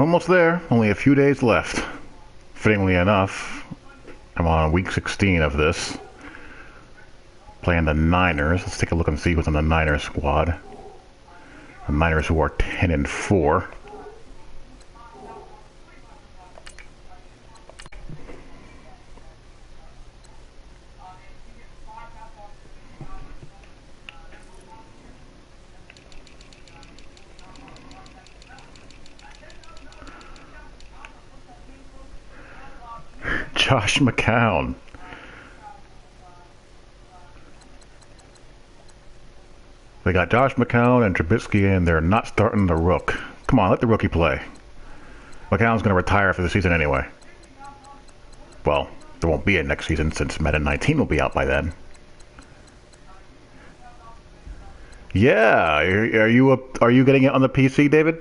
almost there. Only a few days left. Fittingly enough, I'm on week 16 of this. Playing the Niners. Let's take a look and see who's on the Niners squad. The Niners who are 10-4. Josh McCown. They got Josh McCown and Trubisky, and they're not starting the Rook. Come on, let the rookie play. McCown's going to retire after the season anyway. Well, there won't be a next season since Madden 19 will be out by then. Yeah, are you getting it on the PC, David?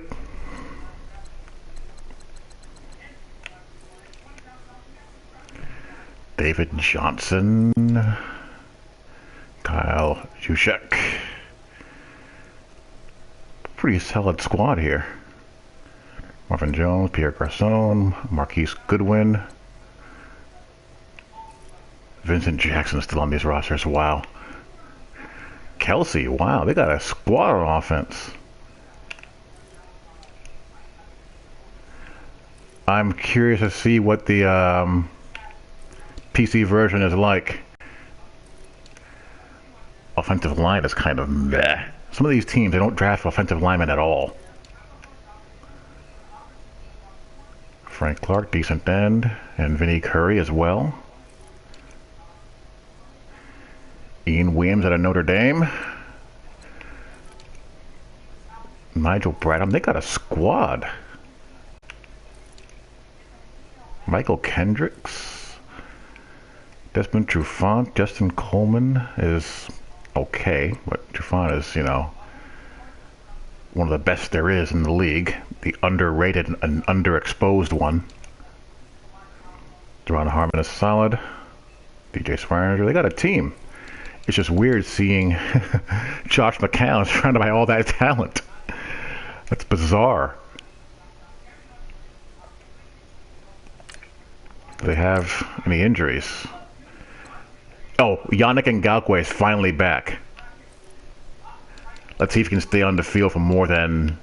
David Johnson, Kyle Juszczyk. Pretty solid squad here. Marvin Jones, Pierre Garcon, Marquise Goodwin, Vincent Jackson still on these rosters. Wow. Kelsey, wow, they got a squad on offense. I'm curious to see what the PC version is like. Offensive line is kind of meh. Some of these teams, they don't draft offensive linemen at all. Frank Clark, decent end, and Vinnie Curry as well. Ian Williams out of Notre Dame. Nigel Bradham, they got a squad. Michael Kendricks. Desmond Trufant, Justin Coleman is okay, but Trufant is, you know, one of the best there is in the league. The underrated and underexposed one. Deron Harmon is solid. DJ Swearinger, they got a team. It's just weird seeing Josh McCown surrounded by all that talent. That's bizarre. Do they have any injuries? Oh, Yannick Ngakoue is finally back. Let's see if he can stay on the field for more than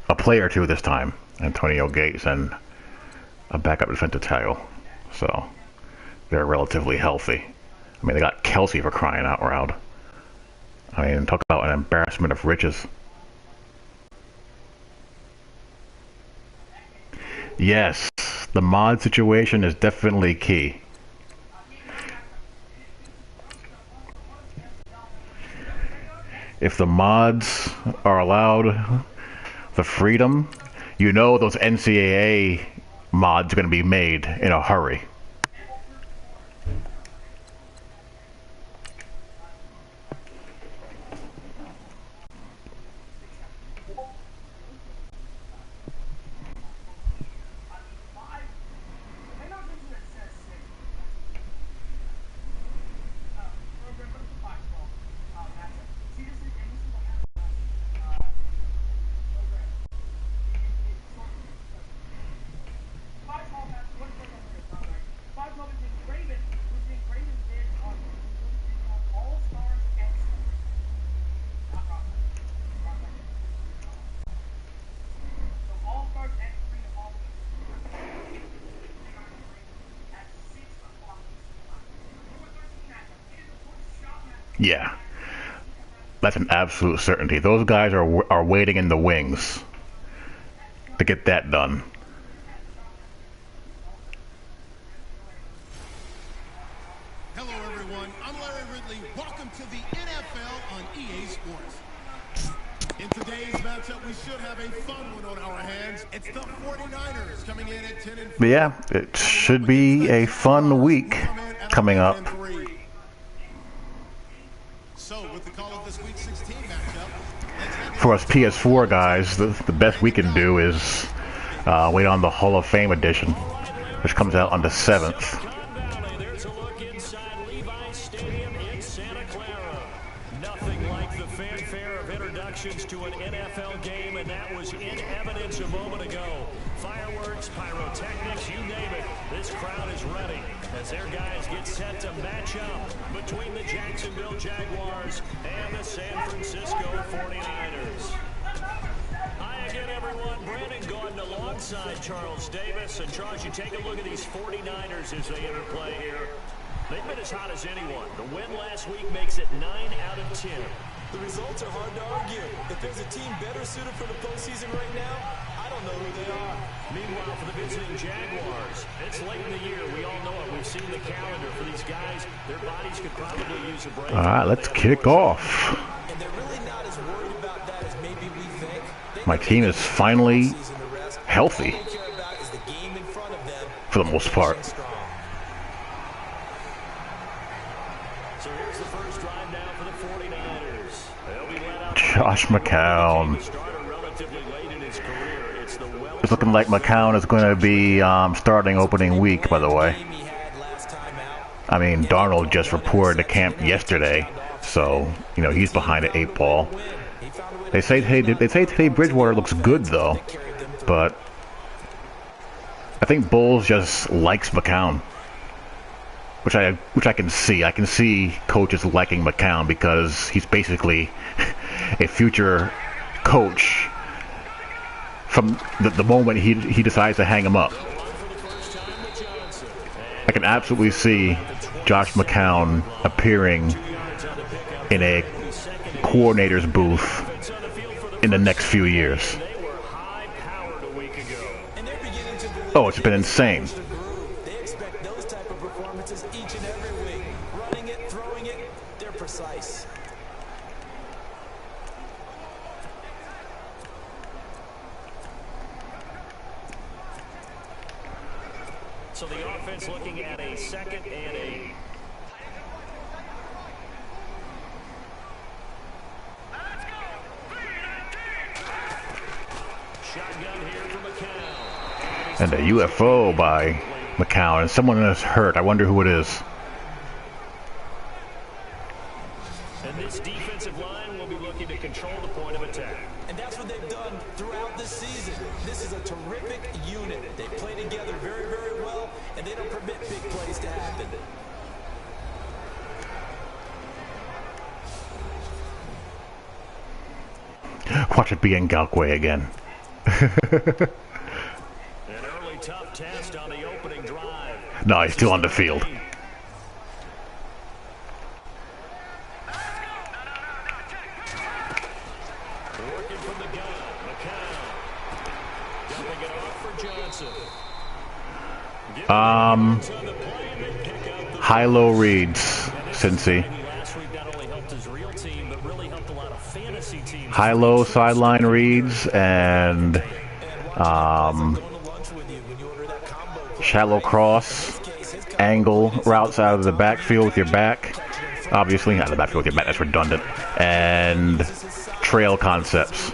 a play or two this time. Antonio Gates and a backup defensive tackle. So, they're relatively healthy. I mean, they got Kelsey for crying out loud. I mean, talk about an embarrassment of riches. Yes, the mod situation is definitely key. If the mods are allowed the freedom, you know those NCAA mods are going to be made in a hurry. Yeah, that's an absolute certainty. Those guys are waiting in the wings to get that done. Hello, everyone. I'm Larry Ridley. Welcome to the NFL on EA Sports. In today's matchup, we should have a fun one on our hands. It's the 49ers coming in at 10-4. But yeah, it should be a fun week coming up. For us PS4 guys, the best we can do is wait on the Hall of Fame edition, which comes out on the 7th. There's a look inside Levi's Stadium in Santa Clara. Nothing like the fanfare of introductions to an NFL NFL game, and that was in evidence a moment ago. Fireworks, pyrotechnics, you name it. This crowd is ready as their guys get set to match up between the Jacksonville Jaguars and the San Francisco 49ers. Hi again, everyone. Brandon Gordon alongside Charles Davis. And Charles, you take a look at these 49ers as they enter play here. They've been as hot as anyone. The win last week makes it 9 out of 10. The results are hard to argue. If there's a team better suited for the postseason right now, I don't know who they are. Meanwhile, for the visiting Jaguars, it's late in the year. We all know it. We've seen the calendar for these guys. Their bodies could probably use a break. All right, let's kick off. And they're really not as worried about that as maybe we think. My team is finally healthy All they care about is the game in front of them. for the most part. So here's the first drive now for the 49ers. They'll be led out. Josh McCown. Started relatively late in his career. It's the It's looking like McCown is going to be starting opening week, by the way. I mean, Darnold just reported to camp yesterday, so, you know, he's behind the 8 ball. They say today Bridgewater looks good, though, but I think Bowles just likes McCown, which I can see. I can see coaches liking McCown because he's basically a future coach from the moment he decides to hang him up. I can absolutely see Josh McCown appearing in a coordinator's booth in the next few years. Oh, it's been insane. They expect those type of performances each and every week. Running it, throwing it, they're precise. So the offense looking at a 2nd and 8. Shotgun here for McCown. And a UFO by McCown, and someone is hurt. I wonder who it is. And this defensive line will be looking to control the point of attack. And that's what they've done throughout this season. This is a terrific unit. They play together very, very well, and they don't permit big plays to happen. Watch it be Ngakoue again. An early tough test on the opening drive. No, he's still on the field. Working from the gun, McCown. Dumping it off for Johnson. High-low reads, Cincy. Last week not only helped his real team, but really helped a lot of fantasy teams. High-low sideline reads and shallow cross, angle routes out of the backfield with your back. Obviously, out of the backfield with your back, that's redundant. And trail concepts.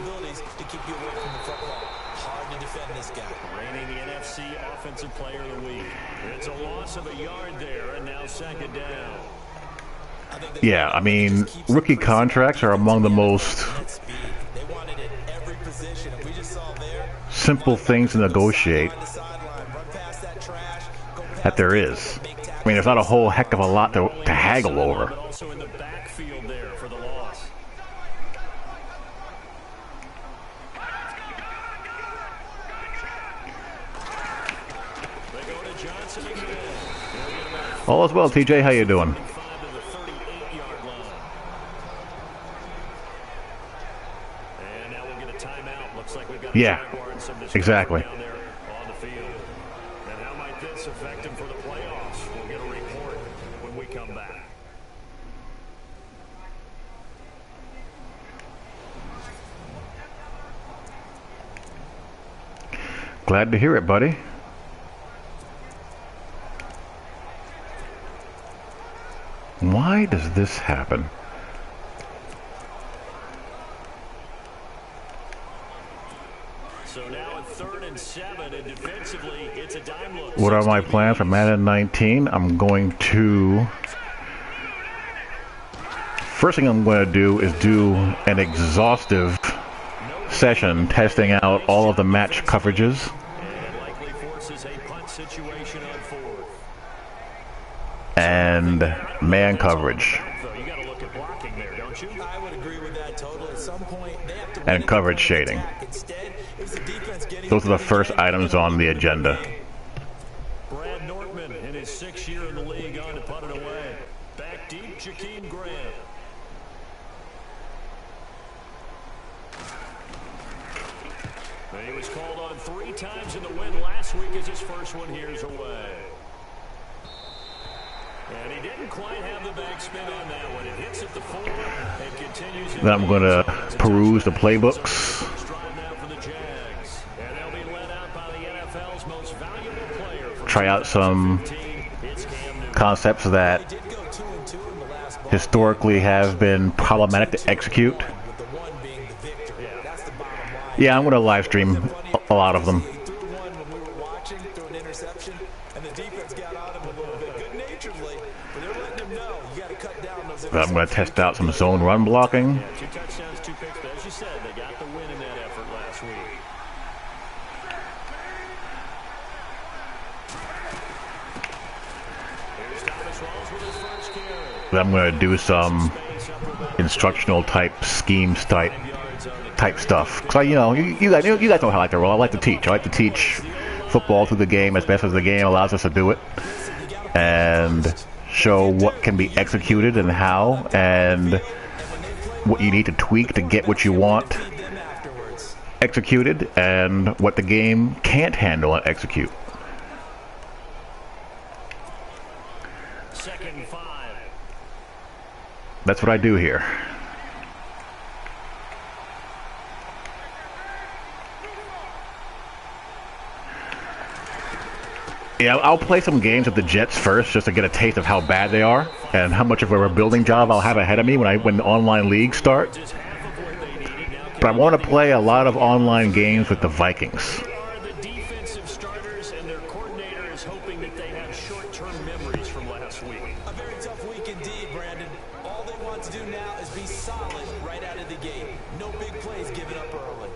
Reigning NFC Offensive Player of the Week. It's a loss of a yard there, and now 2nd down. Yeah, I mean, rookie contracts are among the most simple things to negotiate that there is. I mean, there's not a whole heck of a lot to haggle over. But also in the backfield there for the loss. They go to Johnson again. All is well, TJ. How you doing? 5 to the 38-yard line. And now we'll get a timeout. Looks like we've got a Yeah, Jaguar and some exactly. down there on the field. And how might this affect him for the playoffs? We'll get a report when we come back. Glad to hear it, buddy. Why does this happen? So now at 3rd and 7, and defensively, it's a dime look. What are my plans for Madden 19? I'm going to... First thing I'm going to do is do an exhaustive session testing out all of the match coverages. And likely forces a punt situation on fourth. And man coverage. You got to look at blocking there, don't you? I would agree with that totally. At some point, they have to And coverage shading. Instead, it was the defense getting Those are the first items on the agenda. Brad Nortman in his 6th year in the league on to punt it away. Back deep, Jakeem Grant. He was called on 3 times in the win last week as his first one here's away. And he didn't quite have the backspin on that one. It hits at the 4 and continues. Then I'm going to peruse the playbooks. And they'll be led out by the NFL's most valuable player. Try out some concepts that historically have been problematic to execute. Yeah, I'm going to live stream a lot of them. I'm going to test out some zone run blocking. 2 touchdowns, 2 picks, but as you said, they got the win in that effort last week. Here's Thomas Rawls with his first carry. I'm going to do some instructional type schemes type stuff. Cause you guys know how I like to roll. I like to teach. I like to teach football through the game as best as the game allows us to do it, and show what can be executed and how, and what you need to tweak to get what you want executed, and what the game can't handle and execute. 2nd and 5. That's what I do here. Yeah, I'll play some games with the Jets first just to get a taste of how bad they are and how much of a rebuilding job I'll have ahead of me when the online leagues start. But I want to play a lot of online games with the Vikings. They are the defensive starters, and their coordinator is hoping that they have short-term memories from last week. A very tough week indeed, Brandon. All they want to do now is be solid right out of the gate. No big plays given up early.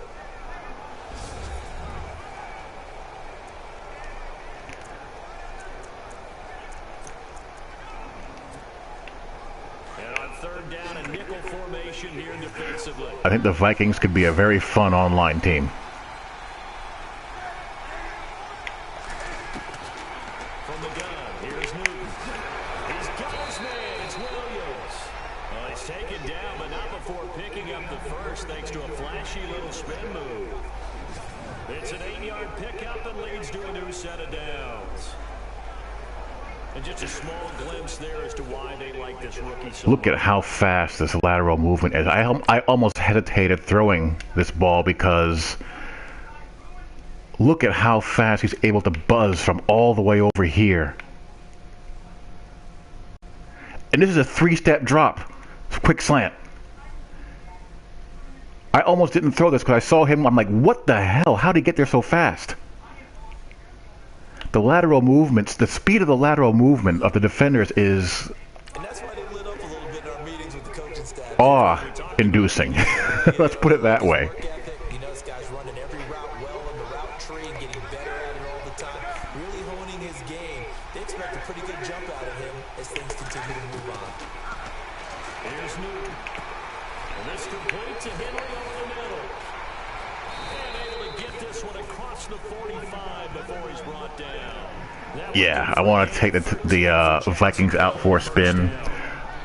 And on 3rd down, a nickel formation here defensively. I think the Vikings could be a very fun online team. From the gun, here's Newton. He's got his man. It's Williams. He's taken down, but not before picking up the first, thanks to a flashy little spin move. It's an 8-yard pickup and leads to a new set of downs. And just a small glimpse there as to why they like this rookie so Look at how fast this lateral movement is. I almost hesitated throwing this ball because look at how fast he's able to buzz from all the way over here. And this is a 3-step drop. Quick slant. I almost didn't throw this because I saw him. I'm like, what the hell? How did he get there so fast? The lateral movements, the speed of the lateral movement of the defenders is And that's why they lit up a little bit in our meetings with the coaching staff. awe-inducing. Let's put it that way. You know, this guy's running every route well on the route tree and getting better at it all the time. Really honing his game. They expect a pretty good jump out of him as things continue to move on. Here's Newton. And this complete to Henry over the middle. And able to get this one across the 45 before he's brought down. Yeah, I want to take the Vikings out for a spin.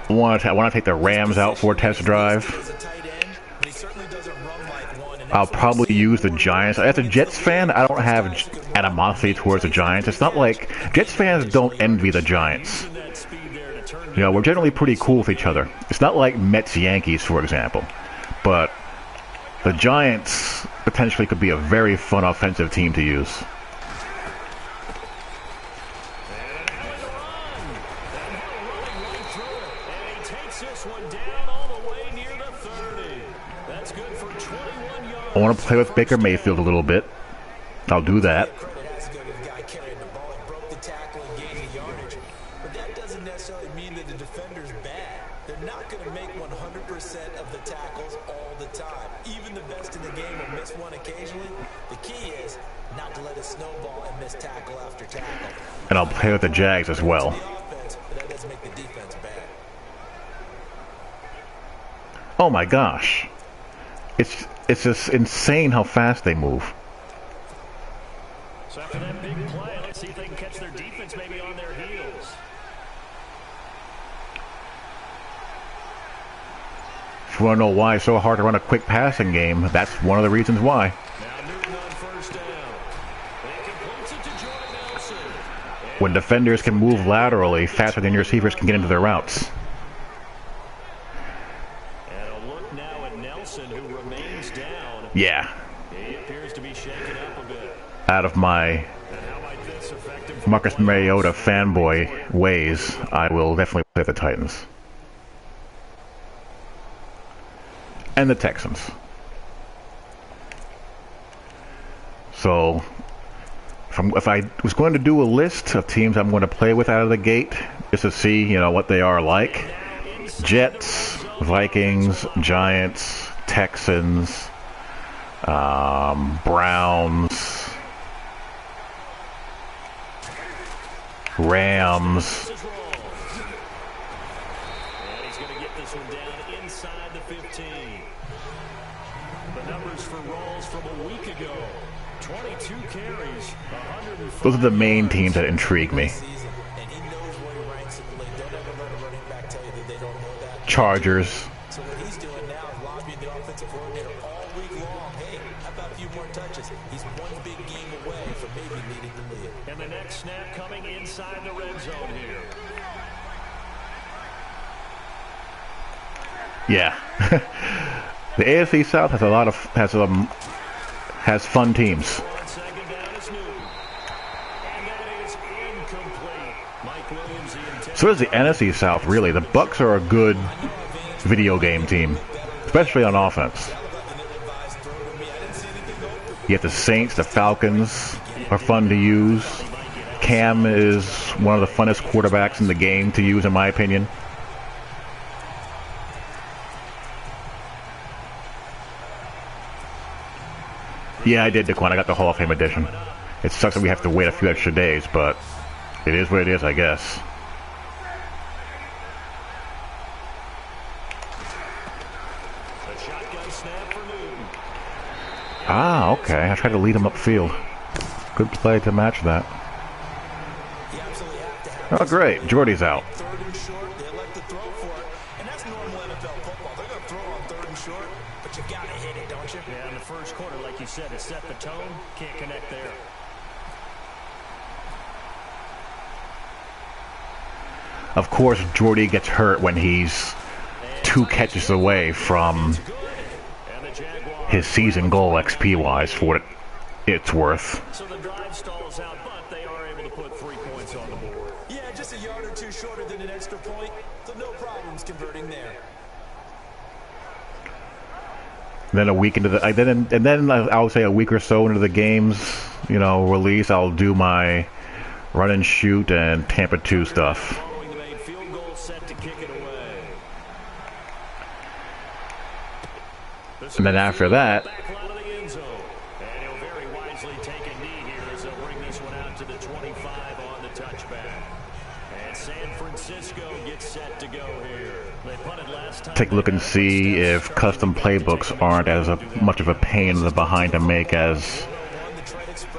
I want to take the Rams out for a test drive. As a tight end, but he certainly doesn't run like one. And I'll probably use the Giants. As a Jets fan, I don't have animosity towards the Giants. It's not like Jets fans don't envy the Giants. You know, we're generally pretty cool with each other. It's not like Mets-Yankees, for example. But the Giants potentially could be a very fun offensive team to use. I want to play with Baker Mayfield a little bit. I'll do that. Credit has to go to the guy carrying the ball. He broke the tackle and gained the yardage. But that doesn't necessarily mean that the defender's bad. They're not going to make 100% of the tackles all the time. Even the best in the game will miss one occasionally. The key is not to let it snowball and miss tackle after tackle. And I'll play with the Jags as well. Offense, but that doesn't make the defense bad. Oh my gosh. It's just insane how fast they move. So after that big play, let's see if they can catch their defense maybe on their heels. If you want to know why it's so hard to run a quick passing game, that's one of the reasons why. Now Newton on first down. They completes it to Jordan Nelson. When defenders can move laterally faster than your receivers can get into their routes. And a look now at Nelson, who remains down. Yeah. He appears to be shaken up a bit. Out of my And how might this affect him? Marcus Mariota fanboy ways, I will definitely play the Titans. And the Texans. So, if I was going to do a list of teams I'm going to play with out of the gate, just to see, you know, what they are like. Jets, Vikings, Giants, Texans, Browns, Rams. And he's going to get this one down inside the 15. The numbers for Rawls from a week ago. 22 carries, 105 Those are the main teams that intrigue me. And he knows where he ranks in the league. Don't ever let a running back tell you that they don't know that. Chargers. So what he's doing now is lobbying the offensive coordinator all week long. Hey, how about a few more touches? He's one big game away from maybe leading the league. And the next snap coming inside the red zone here. Yeah. The AFC South has a lot of has fun teams. On second down is Newton. And that is incomplete. Mike Williams, the intended. So is the NFC South, really. The Bucks are a good video game team, especially on offense. You have the Saints, the Falcons are fun to use. Cam is one of the funnest quarterbacks in the game to use, in my opinion. Yeah, I did, Daquan. I got the Hall of Fame edition. It sucks that we have to wait a few extra days, but it is what it is, I guess. The shotgun snap for Newton. Ah, okay. I tried to lead him upfield. Good play to match that. You absolutely have to have Oh, great. Jordy's out. third and short. They elect to throw for it. And that's normal NFL football. They're going to throw on third and short, but you got to hit it, don't you? Yeah, in the first quarter, like you said, it set the tone. Can't connect there. Of course, Jordy gets hurt when he's 2 catches away from And the Jaguars. his season goal XP-wise for what it's worth. So the drive stalls out, but they are able to put 3 points on the board. Yeah, just a yard or two shorter than an extra point, so no problems converting there. Then a week into the, then I would say a week or so into the game's, you know, release, I'll do my run and shoot and Tampa 2 stuff. Following the made field goal, set to kick it away. And then after that, Back line of the end zone. And he'll very wisely take a knee here as they'll bring this one out to the 25 on the touchback. And San Francisco gets set to go here. They punted last time. take a look and see if custom playbooks aren't as much of a pain in the behind to make as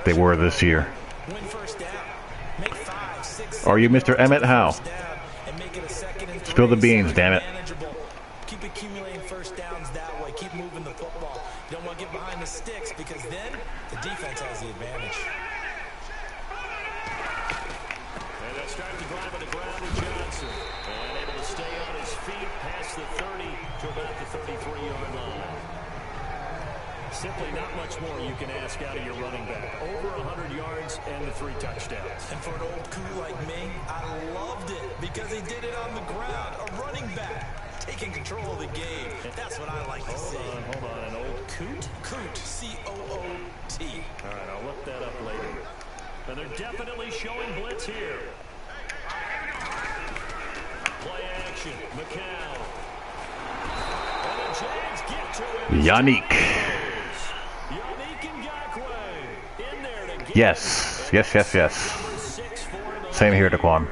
they were this year. Win first down. Make 5, 6, Are you Mr. Emmett Howe? down and make it a second and 3. Spill the beans, damn it. Manageable. Keep accumulating first downs that way. Keep moving the football. You don't want to get behind the sticks because then the defense has the advantage. And they start to drive on the ground with Johnson. And able to stay on his feet past the 30 to about the 33-yard line. Simply not much more you can ask out of your running back. Over 100 yards and the 3 touchdowns. And for an old coot like me, I loved it because he did it on the ground. A running back taking control of the game. That's what I like to see. Hold on, an old coot? Coot, C-O-O-T. All right, I'll look that up later. And they're definitely showing blitz here. Play action, McCown. Yannick. Yes. Same here, Daquan.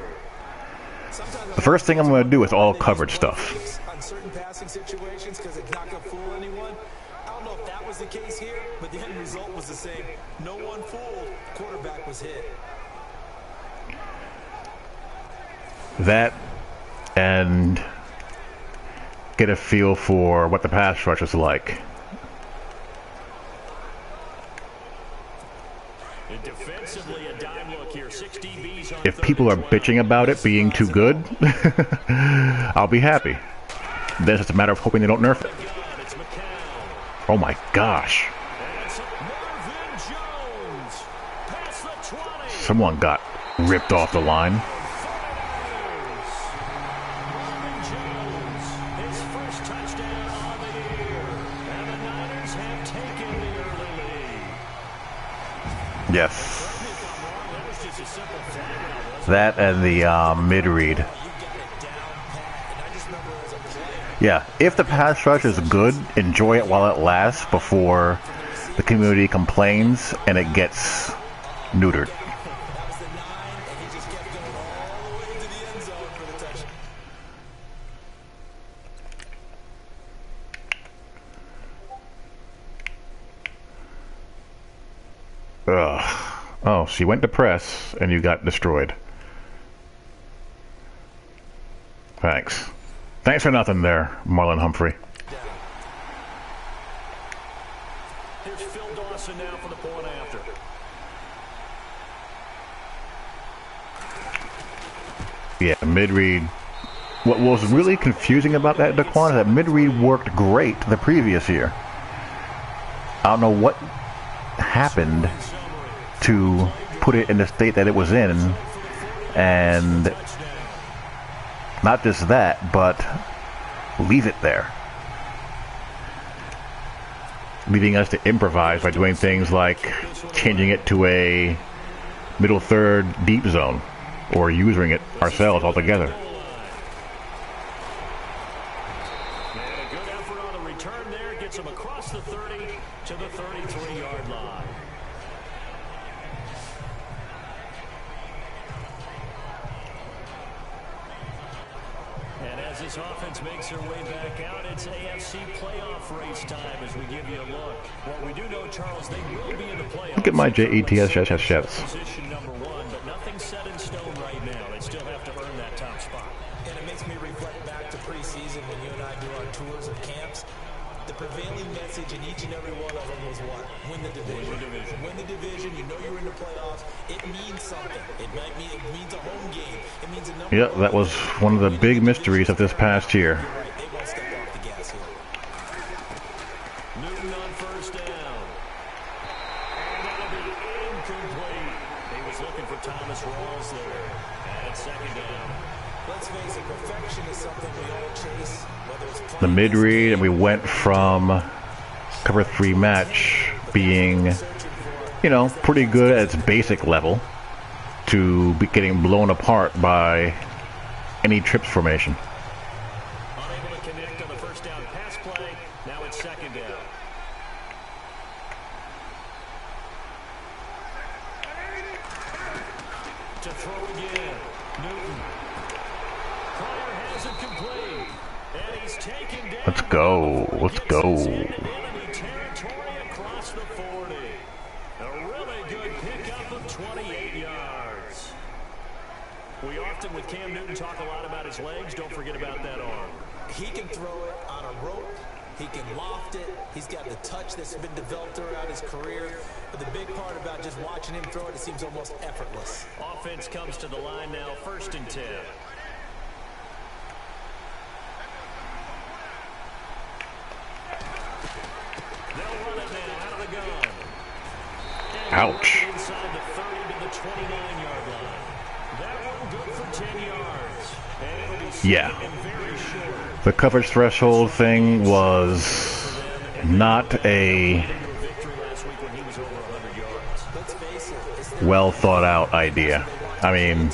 The first thing I'm going to do is all coverage stuff. On certain passing situations because it's not going to fool anyone. I don't know if that was the case here, but the end result was the same. No one fooled. Quarterback was hit. That and get a feel for what the pass rush is like. Defensively, a dime look here. 6 DBs on If people are bitching about it being too good, I'll be happy. Then it's just a matter of hoping they don't nerf it. Oh my gosh. Someone got ripped off the line. Yes. That and the mid-read. Yeah, if the pass rush is good, enjoy it while it lasts before the community complains and it gets neutered. Ugh. Oh, she went to press and you got destroyed. Thanks. Thanks for nothing there, Marlon Humphrey. Here's Phil Dawson now for the point after. Yeah, mid-read. What was really confusing about that, Daquan, is that mid-read worked great the previous year. I don't know what happened to put it in the state that it was in, and not just that, but leave it there, leaving us to improvise by doing things like changing it to a middle third deep zone or using it ourselves altogether. And a good effort on the return there gets him across the 30 to the 33-yard line. And as this offense makes their way back out, it's AFC playoff race time as we give you a look. What we do know, Charles, they will be in the playoffs. Look at my JETS shouts. Position number 1, but nothing set in stone right now. They still have to earn that top spot. And it makes me reflect back to preseason when you and I do our tours of camps. The prevailing message in each and every one of them was what? Win the division. Win the division. You know you're in the playoffs. It means something. It means a home game. It means a number. Yeah, that was one of the big mysteries of this past year. Right. They won't step off the gas here. Newton on first down. And that'll be incomplete. He was looking for Thomas Rawls there. And second down. Let's face it, perfection is something we all chase. Whether it's The mid-read, and we went from cover 3 match being, you know, pretty good at its basic level to be getting blown apart by any trips formation. Unable to connect on the first down pass play. Now it's second down. To throw again. Newton. Pryor has it complete. And he's taken down. Let's go. Let's go. Enemy territory across the 40. A really good pickup of 28 yards. We often, with Cam Newton, talk a lot about his legs. Don't forget about that arm. He can throw it on a rope. He can loft it. He's got the touch that's been developed throughout his career. But the big part about just watching him throw it, it seems almost effortless. Offense comes to the line now, 1st and 10. They'll run it now out of the gun. And Ouch. inside the 30 to the 29-yard line. That one good for 10 yards. And it'll be Yeah. and very short. The coverage threshold thing was not a Victory last week when he was over 100 yards. Let's face it, it's the well thought out idea. I mean,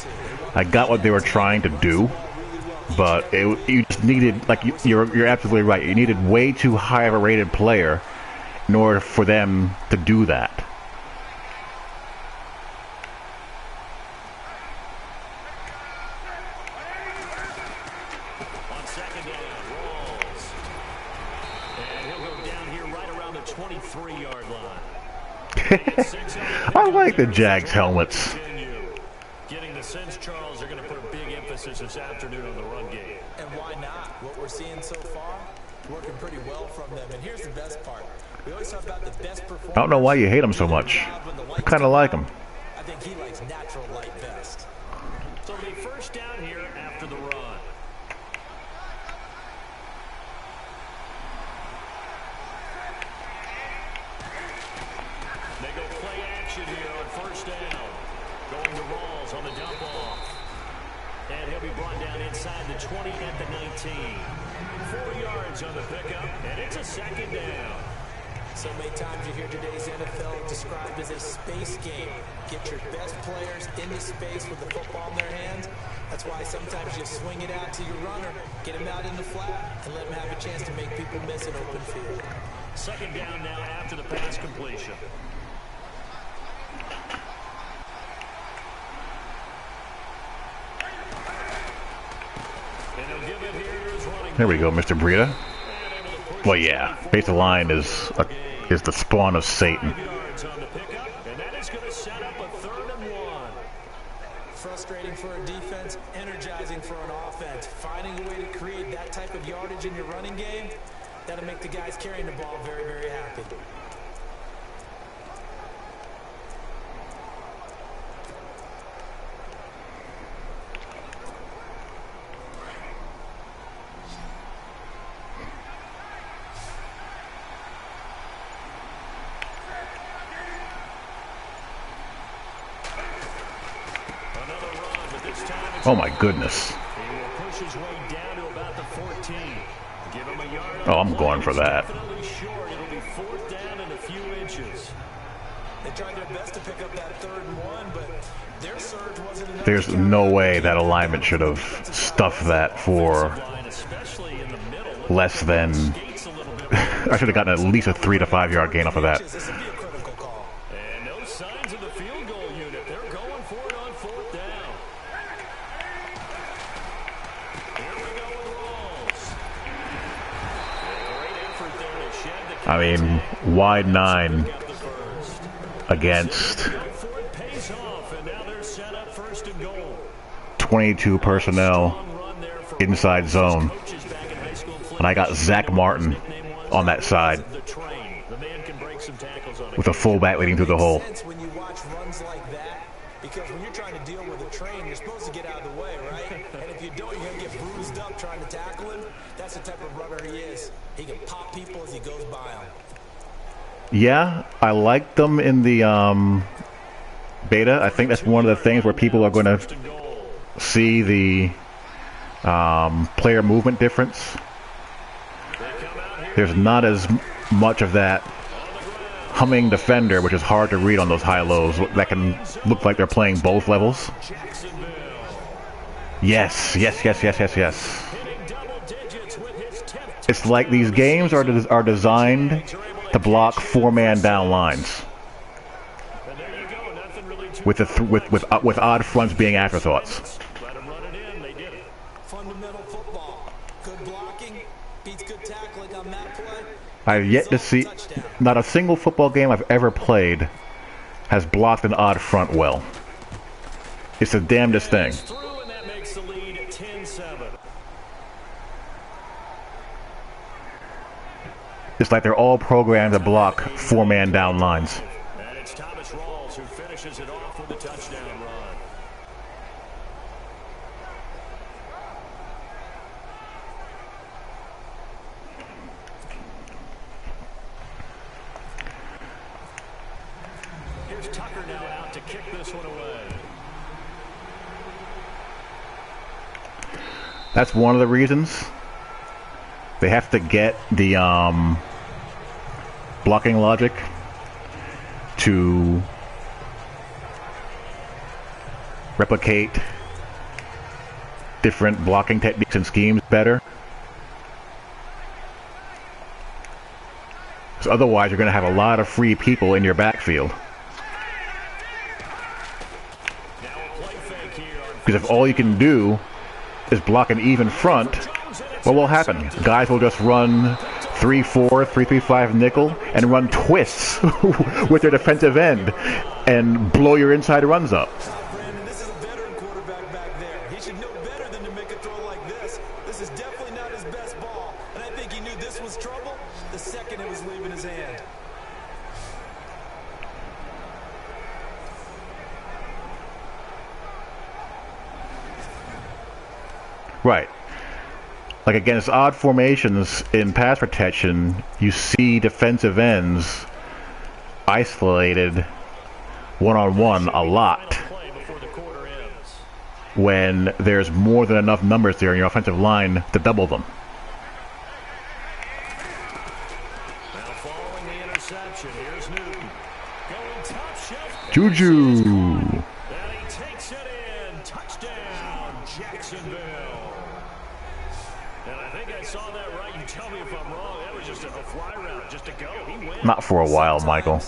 I got what they were trying to do, but you just needed, like, you're absolutely right. You needed way too high of a rated player in order for them to do that. On second down, Rawls. And he'll go down here right around the 23-yard line. I like the Jags helmets. Getting the sense, Charles, they're going to put a big emphasis this afternoon on the run game. And why not? What we're seeing so far, working pretty well from them. And here's the best part. We always talk about the best performance. I don't know why you hate him so much. I kind of like him. I think he likes natural light best. So it'll be first down here after the run. They go play action here on first down. Going to Rawls on the dump off. And he'll be brought down inside the 20 at the 19. 4 yards on the pickup, and it's a second down. So many times you hear today's NFL described as a space game. Get your best players into space with the football in their hands. That's why sometimes you swing it out to your runner, get him out in the flat, and let him have a chance to make people miss an open field. Second down now after the pass completion. There we go, Mr. Breida. Well, yeah, base of line is the spawn of Satan. Frustrating for a defense, energizing for an offense. Finding a way to create that type of yardage in your running game, that'll make the guys carrying the ball very, very happy. Oh my goodness. Oh, I'm going for that. They tried their best to pick up that 3rd and 1, but their surge wasn't enough. There's no way that alignment should have stuffed that for less than I should have gotten at least a 3 to 5 yard gain off of that. And no signs of the field goal unit. They're going for it on 4th down. Here we go with Rawls. Great effort there to shed the I mean, wide 9 against 22 personnel inside zone. And I got Zach Martin on that side with a fullback leading through the hole. When you watch runs like that, because when you're trying to deal with a train, you're supposed to get out of the way, right? And if you don't, you're going to get bruised up trying to tackle him. That's the type of runner he is. He can pop people as he goes by them. Yeah, I liked them in the beta. I think that's one of the things where people are going to see the player movement difference. There's not as much of that humming defender, which is hard to read on those high-lows, that can look like they're playing both levels. Yes. It's like these games are designed to block 4-man down lines, with odd fronts being afterthoughts. Fundamental football. Good blocking beats good tackling on that play. I've yet to see, not a single football game I've ever played has blocked an odd front well. It's the damnedest thing. It's like they're all programmed to block 4-man down lines. And it's Thomas Rawls who finishes it off with a touchdown run. Here's Tucker now out to kick this one away. That's one of the reasons they have to get the blocking logic to different blocking techniques and schemes better. Because otherwise, you're going to have a lot of free people in your backfield. Because if all you can do is block an even front, what will happen? Guys will just run 3-4, 3-3-5 nickel and run twists with their defensive end and blow your inside runs up. Brandon, this is a veteran quarterback back there. He should know better than to make a throw like this. This is definitely not his best ball, and I think he knew this was trouble the second it was leaving his hand. Right. Like against odd formations in pass protection, you see defensive ends isolated one-on-one a lot when there's more than enough numbers there in your offensive line to double them. Juju. And he takes it in. Touchdown, Jacksonville. And I think I saw that right. You tell me if I'm wrong. That was just a fly route, just to go. He went. Not for a while, Michael.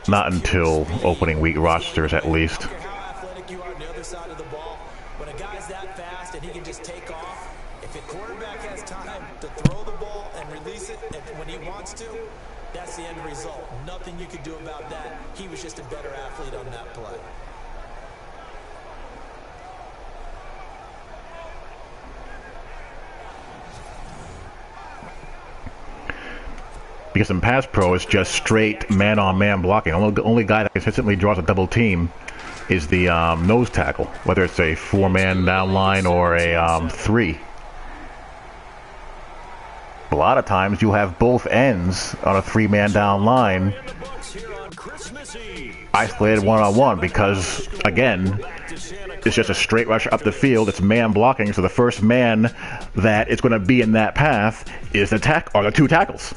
Not until opening week rosters, at least. How athletic you are on the other side of the ball. When a guy's that fast and he can just take off, if a quarterback has time to throw the ball and release it when he wants to, that's the end result. Nothing you could do about that. He was just a better athlete on that play. Because in pass pro, it's just straight man-on-man blocking. Only guy that consistently draws a double team is the nose tackle, whether it's a 4-man down line or a 3. A lot of times you have both ends on a 3-man down line isolated one-on-one because, again, it's just a straight rush up the field. It's man blocking, so the first man that is going to be in that path is the 2 tackles.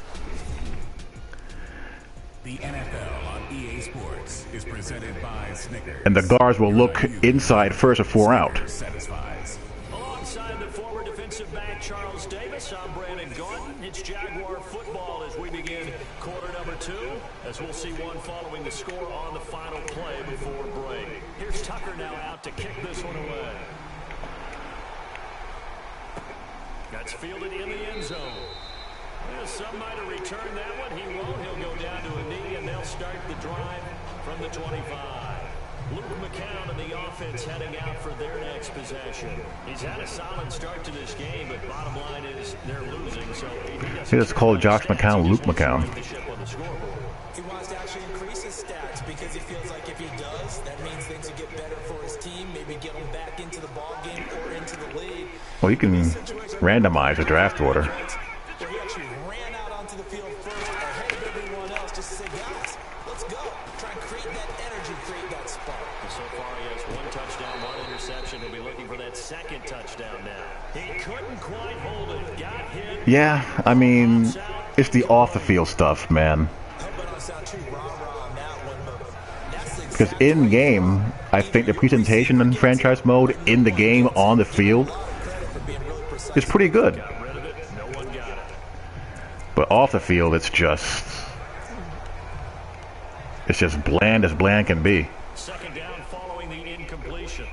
The NFL on EA Sports is presented by Snickers. And the guards will look inside first before out. Satisfies. Alongside the former defensive back Charles Davis, I'm Brandon Gordon. It's Jaguar football as we begin quarter number 2, as we'll see one following the score on the final play before break. Here's Tucker now out to kick this one away. That's fielded in the end zone. Well, some might have returned that one. He won't. He'll go down to a knee, and they'll start the drive from the 25. Luke McCown and the offense heading out for their next possession. He's had a solid start to this game, but bottom line is they're losing. So He just called Josh McCown Luke McCown. He wants to actually increase his stats because he feels like if he does, that means things will get better for his team, maybe get him back into the ball game or into the league. Well, you can randomize a draft order. Where he actually ran out onto the field first ahead of everyone else just to say, guys, let's go. Try and create that energy, create that spark. So far, he has 1 touchdown, 1 interception. He'll be looking for that second touchdown now. He couldn't quite hold it. Got hit. Yeah, I mean, it's the off-the-field stuff, man. I hope I don't sound too rah-rah on that one, but that's the Because in-game, I think the presentation in franchise mode, in the game, on the field, credit for being really precise. is pretty good. Got rid of it. No one got it. But off the field, it's just bland as bland can be. Second down following the incompletion.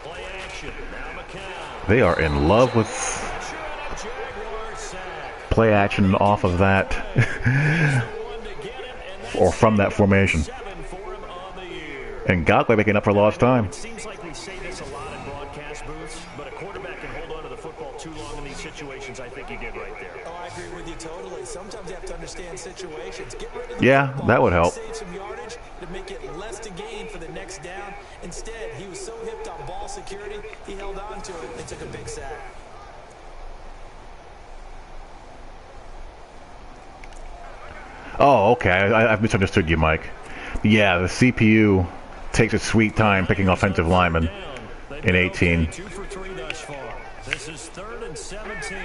Play action. Now McCown. They are in love with Pressure on a Jaguar sack. play action off of that One to get it, and that's or from that formation. 7 for him on the year. And Galloway making up for lost time. It seems like we say this a lot in broadcast booths, but a quarterback can hold on to the football too long in these situations. I think he did right there. Oh, I agree with you totally. Sometimes you have to understand situations. Get rid of the Yeah, football, that would help. Save some yardage to make it less to gain for the next down. Instead, he was so hipped on ball security, he held on to it and took a big sack. Oh, okay. I've misunderstood you, Mike. Yeah, the CPU takes its sweet time picking offensive linemen in 18. 2 for 3 thus far. This is 3rd and 17.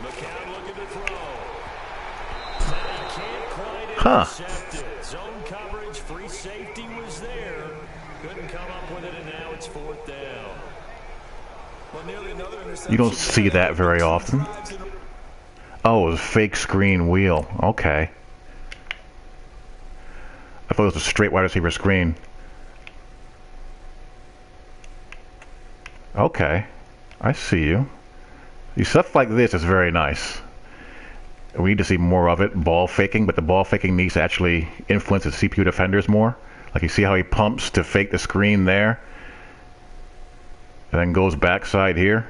McCown looking to throw. Huh. intercepted. Zone coverage, free safety was there. Couldn't come up with it, and now it's 4th down. Well, nearly another interception. You don't see that very often. Oh, it was fake screen wheel. Okay. I thought it was a straight wide receiver screen. Okay. I see you. Stuff like this is very nice. We need to see more of it, ball faking, but the ball faking needs to actually influence the CPU defenders more. Like you see how he pumps to fake the screen there, and then goes backside here.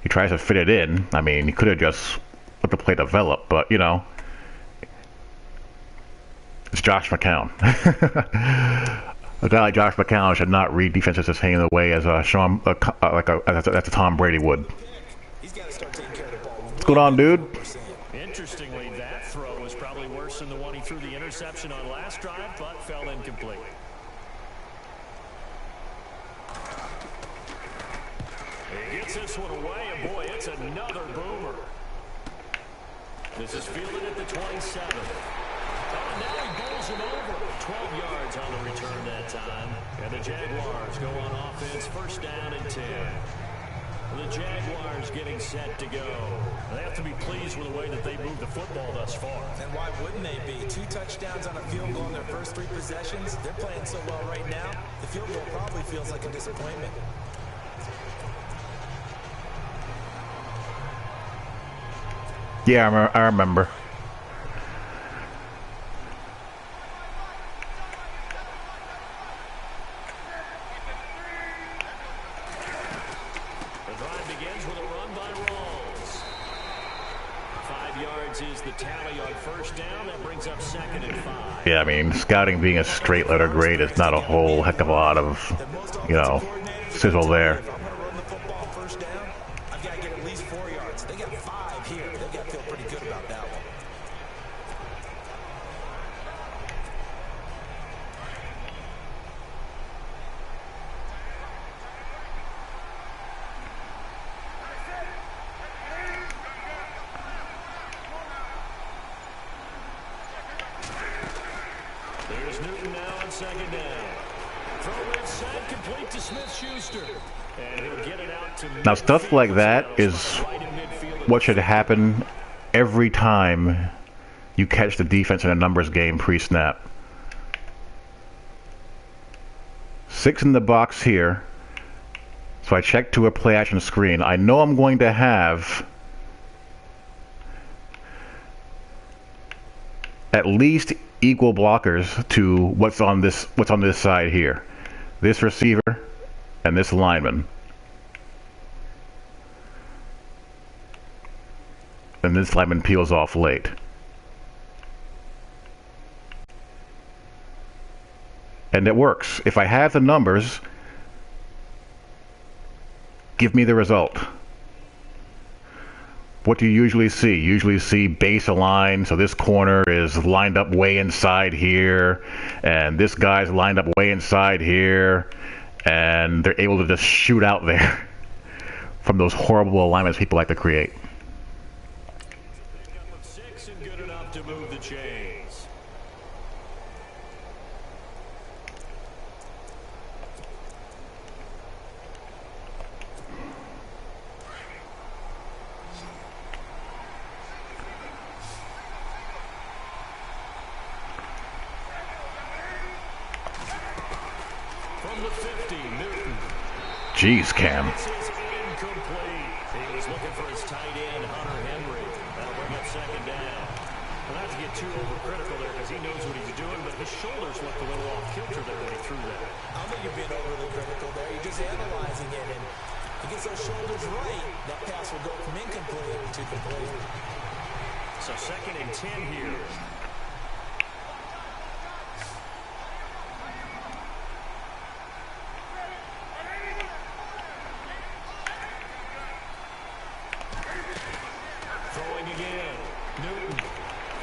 He tries to fit it in. I mean, he could have just let the play develop, but you know, it's Josh McCown. A guy like Josh McCown should not read defenses as hanging away as a Tom Brady would. What's going on, dude? Interestingly, that throw was probably worse than the one he threw the interception on last drive, but fell incomplete. He gets this one away, and boy, it's another boomer. This is fielded at the 27. Oh, now he bowls him over. 12 yards on the return that time. And the Jaguars go on offense, 1st down and 10. The Jaguars getting set to go. They have to be pleased with the way that they moved the football thus far. And why wouldn't they be? 2 touchdowns on a field goal in their first 3 possessions. They're playing so well right now, the field goal probably feels like a disappointment. Yeah, I remember. The drive begins with a run by Rawls. 5 yards is the tally on 1st down. That brings up 2nd and 5. Yeah, I mean, scouting being a straight letter grade is not a whole heck of a lot of, you know, sizzle there. If I'm going to run the football on 1st down, I've got to get at least 4 yards. They got 5 here. They've got to feel pretty good about that one. There's Newton now on 2nd down. Throw left side, complete to Smith-Schuster. And he'll get it out to Now, stuff like that is right in midfield. what should happen every time you catch the defense in a numbers game pre-snap. 6 in the box here. So I check to a play action screen. I know I'm going to have at least equal blockers to what's on this side here. This receiver and this lineman. And this lineman peels off late. And it works. If I have the numbers, give me the result. What do you usually see? You usually see base align, so this corner is lined up way inside here, and this guy's lined up way inside here, and they're able to just shoot out there from those horrible alignments people like to create. Pickup of 6 and good enough to move the chains. From the 50, Newton. Jeez, Cam. This is incomplete. He was looking for his tight end, Hunter Henry. That'll bring up 2nd down. Well, not to get too overcritical there because he knows what he's doing, but his shoulders looked a little off kilter there when he threw that. I don't think you're being overly critical there. You're just analyzing it, and he gets those shoulders right. That pass will go from incomplete to complete. So 2nd and 10 here. Throwing again. Newton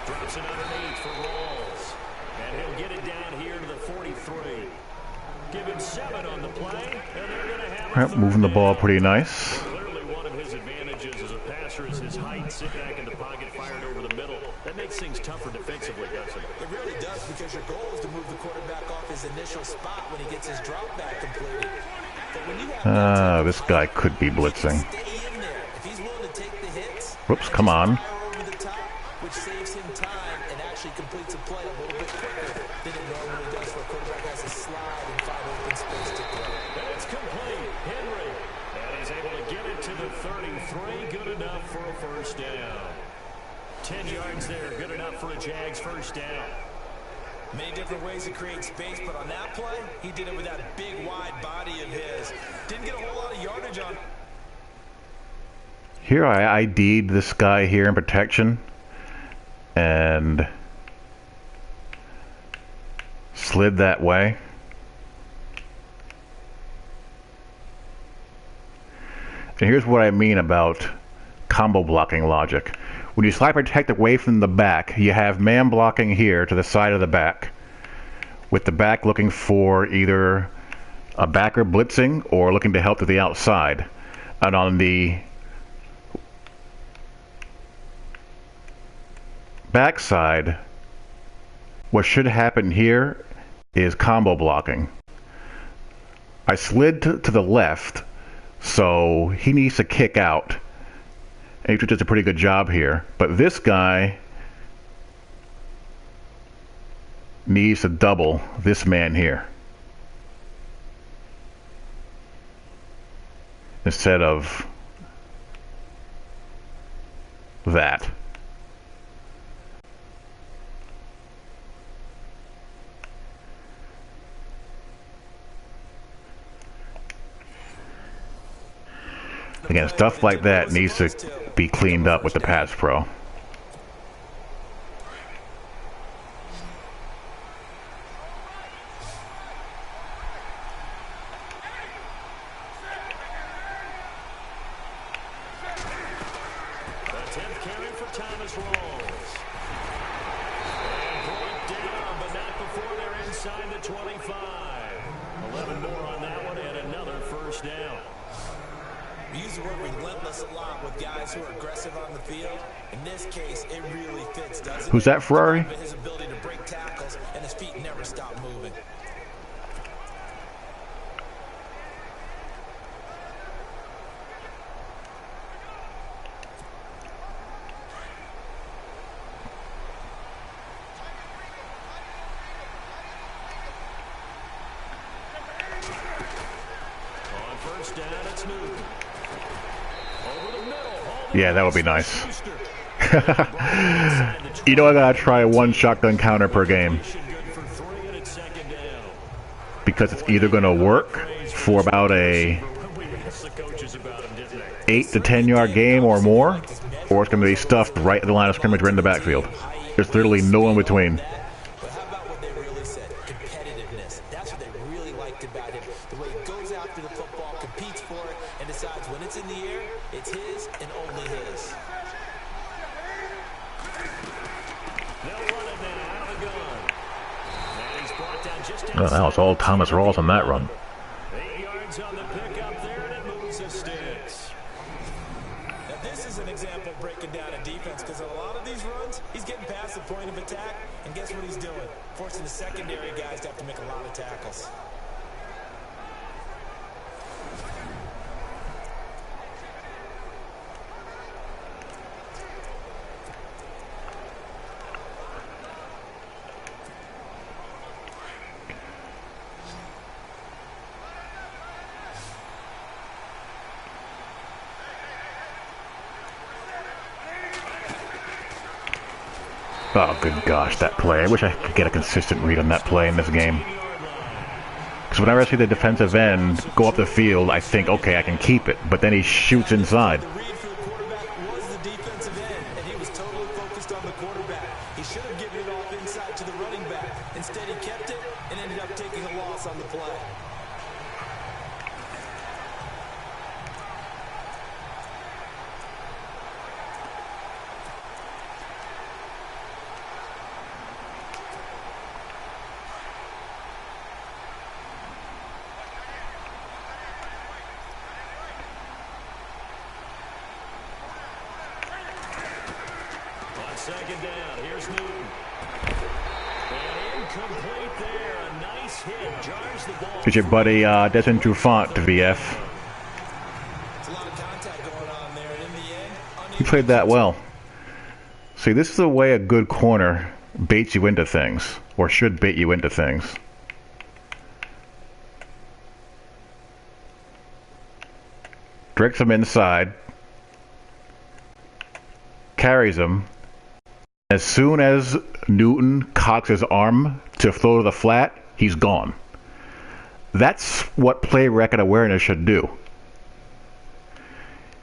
drops it underneath for Rawls. And he'll get it down here to the 43. Give him 7 on the play, and they're going to have All right, moving the ball pretty nice. Clearly want of his advantages as a passer is his height. Sit back in the pocket, fired over the middle. That makes things tougher defensively, doesn't it? It really does, because your goal is to move the quarterback off his initial spot when he gets his drop back completed. But when you have This guy could be blitzing. stay in there. If he's willing to take the hits, Whoops, come on. fire over the top, which saves him time and actually completes a play a little bit quicker than it normally does for a quarterback has to slide and find open space to throw. And it's complete. Henry. And he's able to get it to the 33. Good enough for a first down. 10 yards there. Good enough for a Jags first down. Many different ways to create space, but on that play, he did it with that big, wide body of his. Didn't get a whole lot of yardage on. Here I ID'd this guy here in protection and slid that way. And here's what I mean about combo blocking logic. When you slide protect away from the back, you have man blocking here to the side of the back, with the back looking for either a backer blitzing or looking to help to the outside. And on the backside, what should happen here is combo blocking. I slid to the left, so he needs to kick out. And he does a pretty good job here. But this guy needs to double this man here instead of that. Again, stuff like that needs to be cleaned up with the Pass Pro. Who's that, Ferrari? His ability to break tackles, and his feet never stop moving. On first down, it's Newton. Over the middle. Yeah, that would be nice. You know, I gotta try one shotgun counter per game, because it's either gonna work for about a 8 to 10 yard game or more, or it's gonna be stuffed right at the line of scrimmage right in the backfield. There's literally no in between. But how about what they really said? Competitiveness. That's what they really liked about him. The way he goes after the football, competes for it, and decides when it's in the air, it's his and only his. Oh, that was all Thomas Rawls on that run. 8 yards on the pickup there, and it moves the sticks. Now this is an example of breaking down a defense, because in a lot of these runs, he's getting past the point of attack, and guess what he's doing? Forcing the secondary guys to have to make a lot of tackles. Oh, good gosh, that play. I wish I could get a consistent read on that play in this game. Because whenever I see the defensive end go up the field, I think, okay, I can keep it. But then he shoots inside. The read for the quarterback was the defensive end, and he was totally focused on the quarterback. He should have given it off inside to the running back. Instead, he kept it and ended up taking a loss on the play. second down. Here's Newton. And incomplete there. A nice hit. Jars the ball. It's your buddy Desmond Trufant to VF. It's a lot of contact going on there, and in the end, He played that well. See, this is the way a good corner baits you into things, or should bait you into things. Directs him inside, carries him. As soon as Newton cocks his arm to throw to the flat, he's gone. That's what play record awareness should do.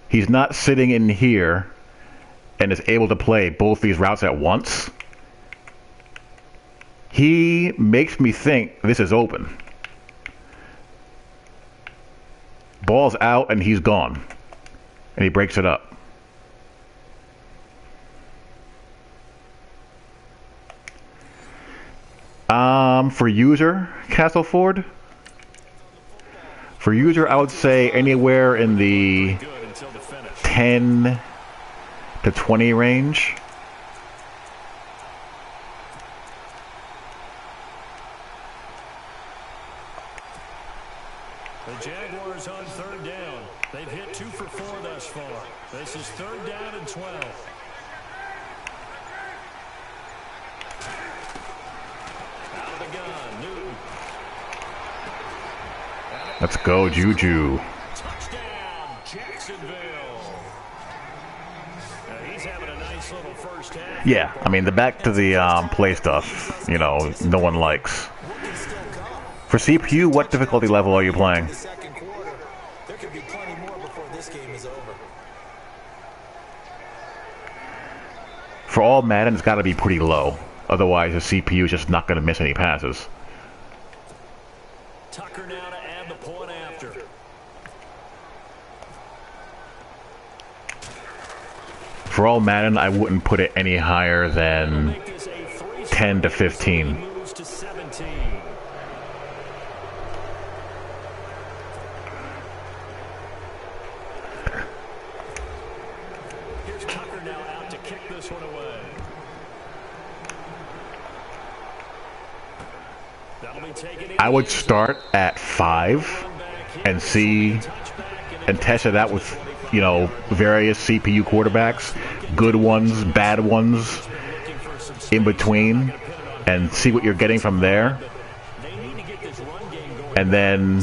He's not sitting in here and is able to play both these routes at once. He makes me think this is open. Ball's out and he's gone. And he breaks it up. For user, Castleford? For user, I would say anywhere in the 10 to 20 range. The Jaguars on third down. They've hit 2 for 4 thus far. This is third down and 12. Out of the gun, Newton. Let's go, Juju. Touchdown, Jacksonville. He's having a nice little first half. Yeah, I mean, the back to the play stuff, you know, no one likes. For CPU, what difficulty level are you playing? the second quarter, there could be plenty more before this game is over. For all Madden, it's got to be pretty low. Otherwise, the CPU is just not going to miss any passes. Tucker now to add the point after. For all Madden, I wouldn't put it any higher than Make this a 10 to 15. moves to 17. Here's Tucker now out to kick this one away. That'll be taken in. I would start at 5 and see and test it out with, you know, various CPU quarterbacks, good ones, bad ones, in between, and see what you're getting from there. They need to get this run game going. And then,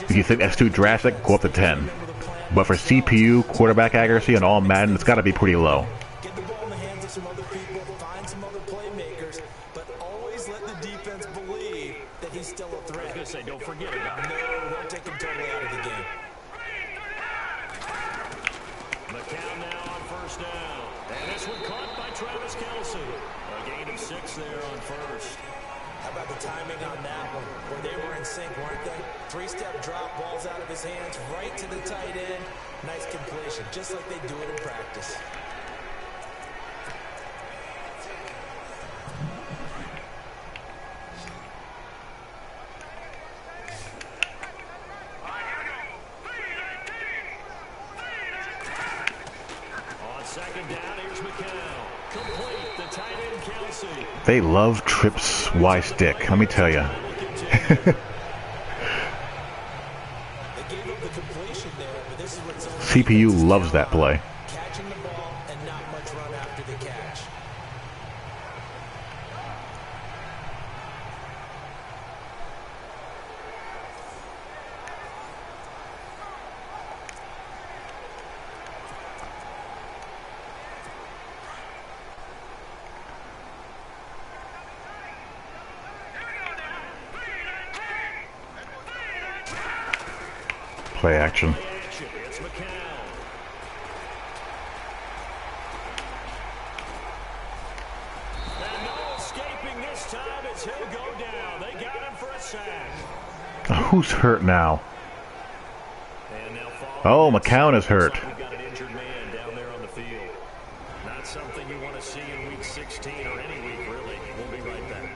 if you think that's too drastic, go up to 10. But for CPU, quarterback accuracy, and all Madden, it's got to be pretty low. Get the ball in the hands of some other people, find some other playmakers, but always let the defense believe that he's still a threat. I was going to say, don't forget about it. No, don't take him totally out of the game. McCown now on first down. And this one caught by Travis Kelce. A gain of 6 there on first. How about the timing on that one? Where they were in sync, weren't they? 3-step drop, balls out of his hands, right to the tight end. Nice completion, just like they do it in practice. On second down, here's McCown. Complete, the tight end Kelce. They love trips Y stick, let me tell you. They gave up the completion there, but this is what zone CPU loves that play. catching the ball and not much run after the catch. Play action. It's McCown. And no escaping this time as he'll go down. They got him for a sack. Who's hurt now? And now Oh, McCown is hurt. We've got an injured man down there on the field. Not something you want to see in week 16 or any week, really. We'll be right back.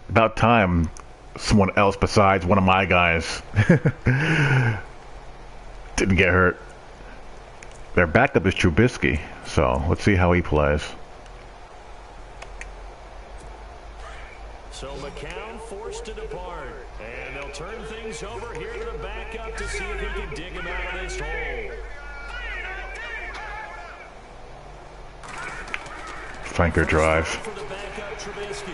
About time someone else besides one of my guys didn't get hurt. their backup is Trubisky, so let's see how he plays. So McCown forced to depart, and they'll turn things over here to the backup to see if he can dig him out of this hole. Flanker drive. For the backup, Trubisky.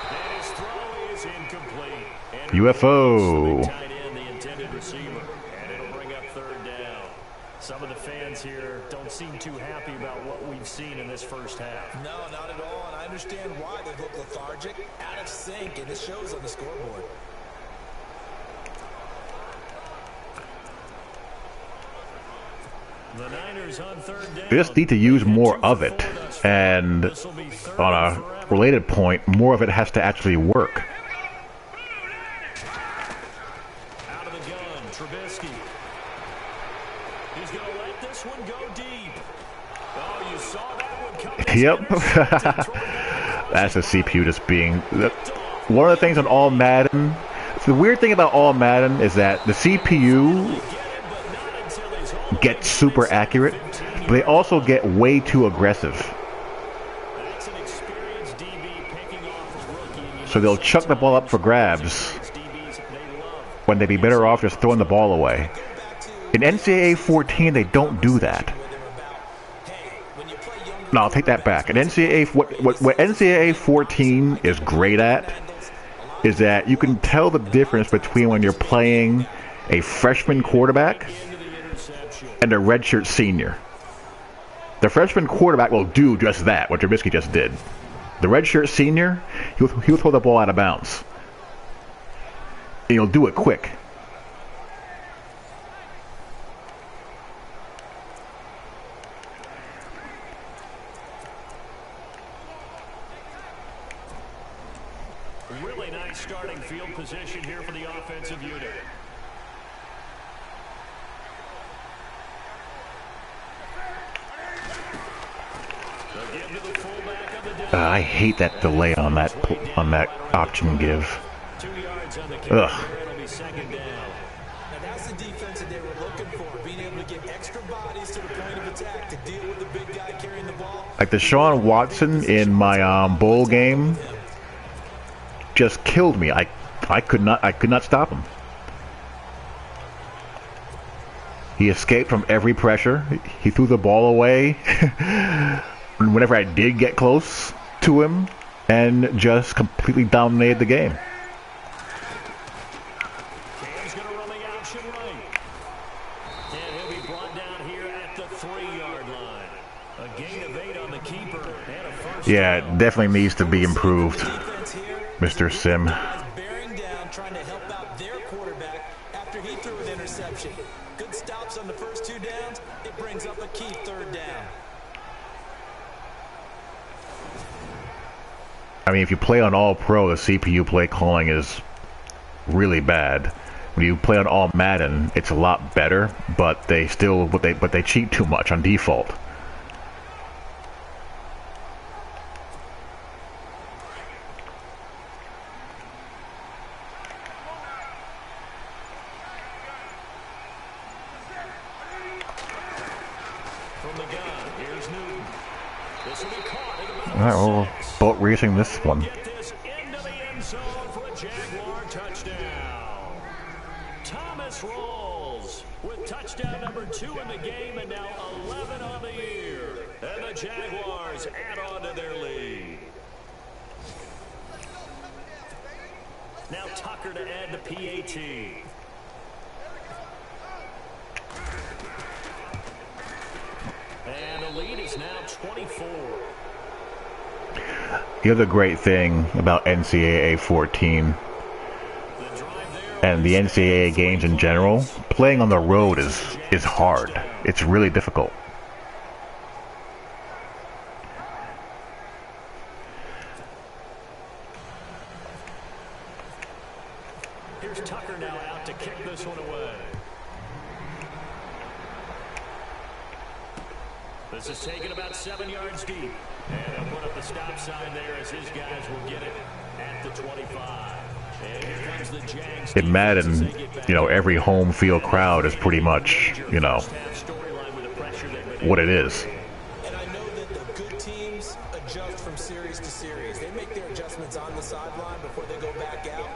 And his throw is incomplete. And UFO. tight end, the intended receiver, and it'll bring up third down. Some of the fans here don't seem too happy about what we've seen in this first half. No, not at all, and I understand why they look lethargic, out of sync, and it shows on the scoreboard. The Niners on third down. They just need to use more of it. And on a related point, more of it has to actually work. Out of the gun, Trubisky. He's going to let this one go deep. Oh, you saw that one coming. Yep. That's the CPU just being... One of the things on all Madden... The weird thing about all Madden is that the CPU gets super accurate, but they also get way too aggressive. So they'll chuck the ball up for grabs when they'd be better off just throwing the ball away. In NCAA 14, they don't do that. No, I'll take that back. In NCAA, what NCAA 14 is great at is that you can tell the difference between when you're playing a freshman quarterback and a redshirt senior. The freshman quarterback will do just that, what Trubisky just did. The redshirt senior, he'll throw the ball out of bounds. And he'll do it quick. Really nice starting field position here for the offensive unit. I hate that delay on that option give. Ugh. Now that's the defense that they were looking for, being able to get extra bodies to the point of attack to deal with the big guy carrying the ball. Like the Deshaun Watson in my bowl game just killed me. I could not stop him. He escaped from every pressure. He threw the ball away whenever I did get close to him, and just completely dominated the game. Cam's going to run the option right. And he'll be brought down here at the 3-yard line. A gain of 8 on the keeper and a first Yeah, down. it definitely needs to be improved, Mr. Sim. Bearing down, trying to help out their quarterback after he threw an interception. Good stops on the first 2 downs. It brings up a key third down. I mean, if you play on All Pro, the CPU play calling is really bad. When you play on All Madden, it's a lot better, but they cheat too much on default. From the gun, here's Newton. This will be caught at about All right, well, we're boat racing this one. Get this into the end zone for a Jaguar touchdown. Thomas rolls with touchdown number 2 in the game and now 11 on the year. And the Jaguars add on to their lead. Now Tucker to add the PAT. And the lead is now 24. The other great thing about NCAA 14 and the NCAA games in general, playing on the road is hard. It's really difficult. Here's Tucker now out to kick this one away. This is taken about 7 yards deep. And he'll put up the stop sign there as his guys will get it at the 25. And here comes the Jags. In Madden, you know, every home field crowd is pretty much, you know, what it is. And I know that the good teams adjust from series to series. They make their adjustments on the sideline before they go back out.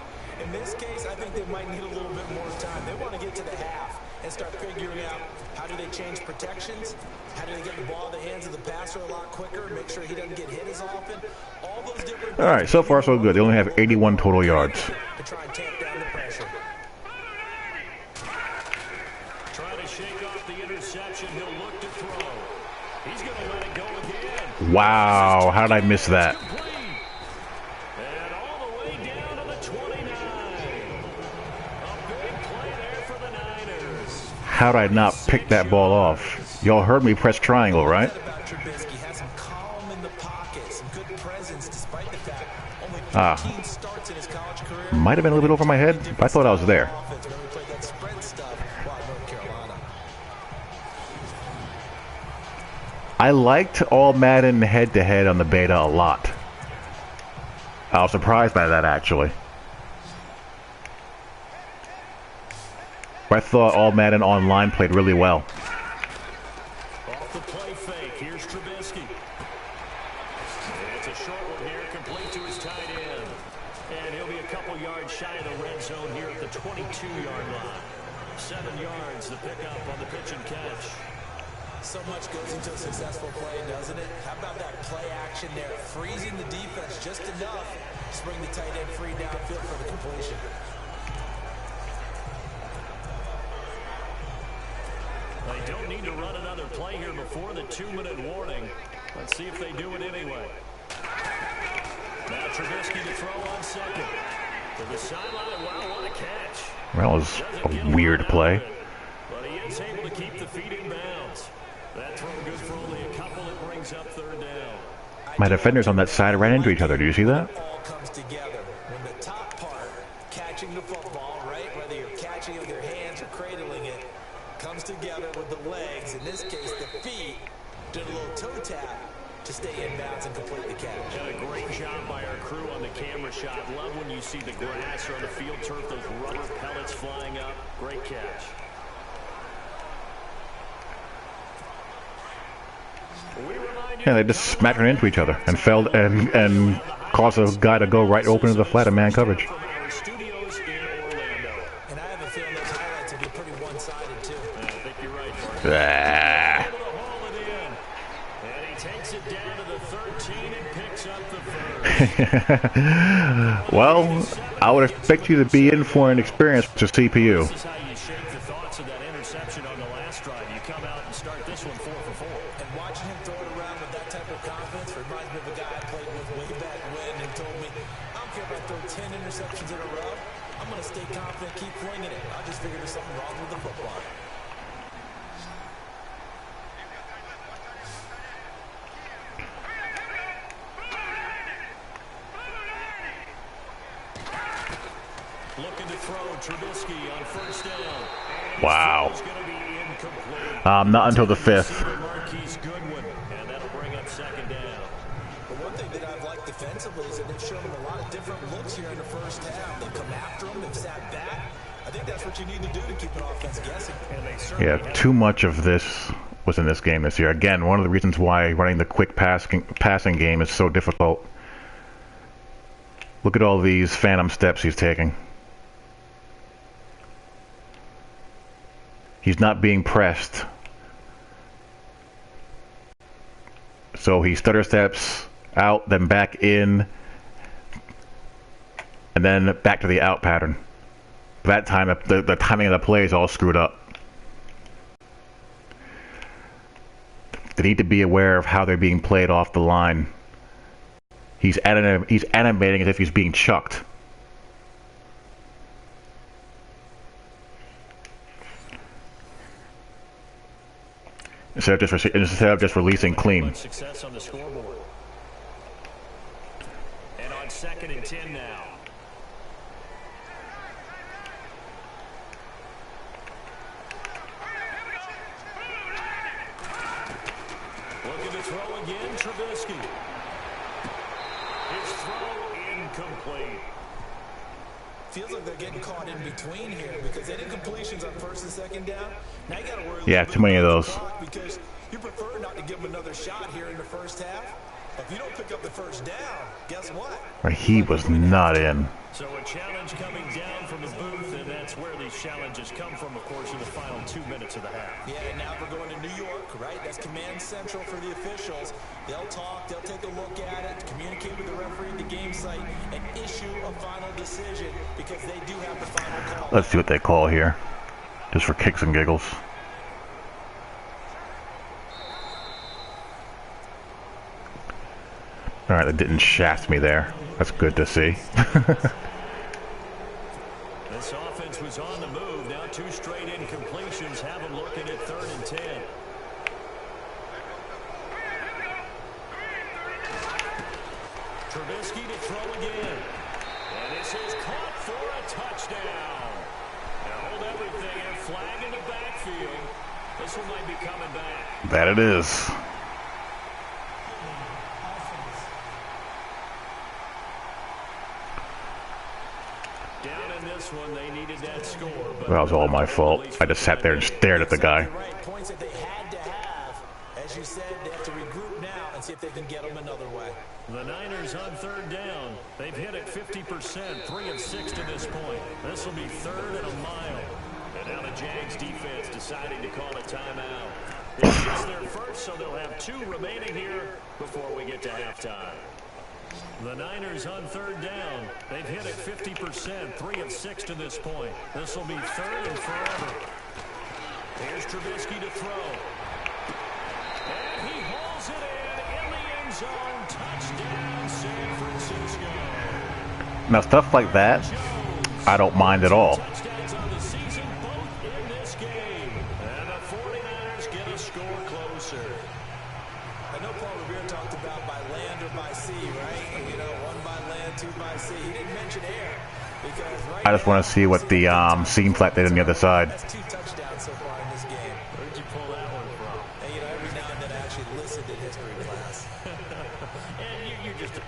In this case, I think they might need a little bit more time. They want to get to the half and start figuring out how do they change protections, how do they get the ball in the hands of the passer a lot quicker, make sure he doesn't get hit as often. All those different. All right, so far so good. They only have 81 total yards. To try and tamp down the pressure. Trying to shake off the interception. He'll look to throw. He's going to let it go again. Wow, how did I miss that? And all the way down to the 29. A big play there for the Niners. How did I not pick that ball off? Y'all heard me press triangle, right? Might have been a little bit over my head. I thought I was there. I liked all Madden head-to-head on the beta a lot. I was surprised by that, actually. I thought all Madden online played really well. Off the play fake, here's Trubisky. It's a short one here, complete to his tight end. And he'll be a couple yards shy of the red zone here at the 22-yard line. 7 yards to pick up on the pitch and catch. So much goes into a successful play, doesn't it? How about that play action there? Freezing the defense just enough to bring the tight end free downfield for the completion. They don't need to run another play here before the 2-minute warning. Let's see if they do it anyway. Now Trubisky to throw on second. To the sideline. Wow, what a catch. That was a weird play. But he is able to keep the feet in bounds. That throw good for only a couple. It brings up 3rd down. My defenders on that side ran into each other. Do you see that? It all comes together when the top part, catching the football, right? Whether you're catching it with your hands or cradling it, comes together with the legs. In this case, the feet. Did a little toe tap to stay in bounds and complete the catch. And a great job by our crew on the camera shot. Love when you see the grass or on the field turf, those rubber pellets flying up. Great catch. Yeah, they just smacked right into each other and fell and caused a guy to go right open to the flat in man coverage. And I have a feeling those highlights will be pretty one-sided too. I think you're right, Mark. Ah. And he takes it down to the 13 and picks up the first. Well, I would expect you to be in for an experience to CPU. This is how you shake the thoughts of that interception on the last drive. You come out and start this one 4 for 4. And watching him throw it around with that type of confidence reminds me of a guy I played with way back when and told me, I don't care if I throw 10 interceptions in a row. I'm going to stay confident, keep flinging it. I just figured there's something wrong with the football. Looking to throw Trubisky on 1st down. Wow. Not until the 5th. And that'll bring up 2nd down. But one thing that I've liked defensively is that they've shown him a lot of different looks here in the 1st half. They've come after him, they've sat back. I think that's what you need to do to keep an offense guessing. Yeah, too much of this was in this game this year. Again, one of the reasons why running the quick passing game is so difficult. Look at all these phantom steps he's taking. He's not being pressed. So he stutter steps out, then back in, and then back to the out pattern. That time, the timing of the play is all screwed up. They need to be aware of how they're being played off the line. He's animating as if he's being chucked. Instead of just releasing clean. Success on the scoreboard. And on 2nd and 10 now. Looking to throw again, Trubisky. His throw incomplete. Feels like they're getting caught in between here because any completions on first and second down, now you got to worry a Yeah, little too bit many of about the those. clock because you prefer not to give them another shot here in the first half. If you don't pick up the first down, guess what? He was not in. So a challenge coming down from the booth, and that's where these challenges come from, of course, in the final 2 minutes of the half. Yeah, and now we're going to New York, right? That's command central for the officials. They'll talk, they'll take a look at it, communicate with the referee at the game site, and issue a final decision because they do have the final call. Let's see what they call here, just for kicks and giggles. All right, that didn't shaft me there. That's good to see. This offense was on the move. Now 2 straight incompletions have them looking at 3rd and 10. Trubisky to throw again. And this is caught for a touchdown. Now hold everything and flag in the backfield. This one might be coming back. That it is. Down in this one, they needed that score. But That was all my fault. I just sat there and stared at the guy. Right, points that they had to have. As you said, they have to regroup now and see if they can get them another way. The Niners on 3rd down. They've hit it 50%, 3 of 6 to this point. This will be 3rd and a mile. And now the Jags defense deciding to call a timeout. This is their first, so they'll have 2 remaining here before we get to halftime. The Niners on 3rd down. They've hit it 50%, 3 of 6 to this point. This will be 3rd and forever. Here's Trubisky to throw. And he hauls it in the end zone. Touchdown, San Francisco. Now, stuff like that, I don't mind at all. Touchdowns on the season, both in this game. And the 49ers get a score closer. I know Paul Revere talked about by land or by sea, right? You know, 1 by land, 2 by sea. He didn't mention air because right I just want to see what the seam flat did on the other side. That's 2 touchdowns so far in this game. Where'd you pull that one from? And, you know, every now and then I actually listened in history class. And you just...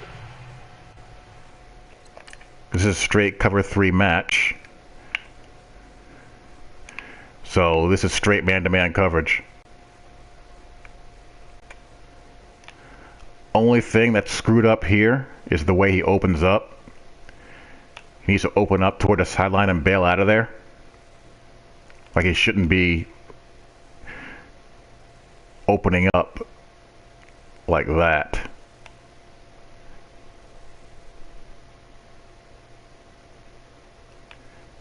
This is a straight cover 3 match. So this is straight man-to-man coverage. Only thing that's screwed up here is the way he opens up. He needs to open up toward the sideline and bail out of there. Like he shouldn't be opening up like that.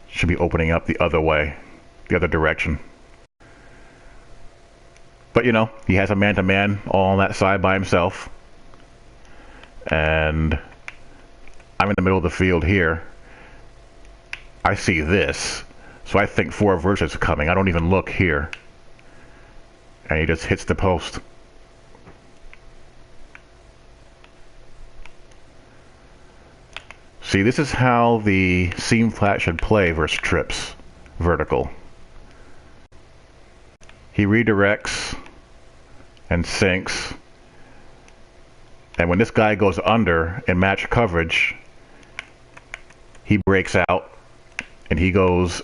Should be opening up the other way, the other direction. But you know, he has a man-to-man all on that side by himself. And I'm in the middle of the field here. I see this. So I think 4 verses coming. I don't even look here. And he just hits the post. See, this is how the seam flat should play versus trips. Vertical. He redirects and sinks. And when this guy goes under in match coverage, he breaks out and he goes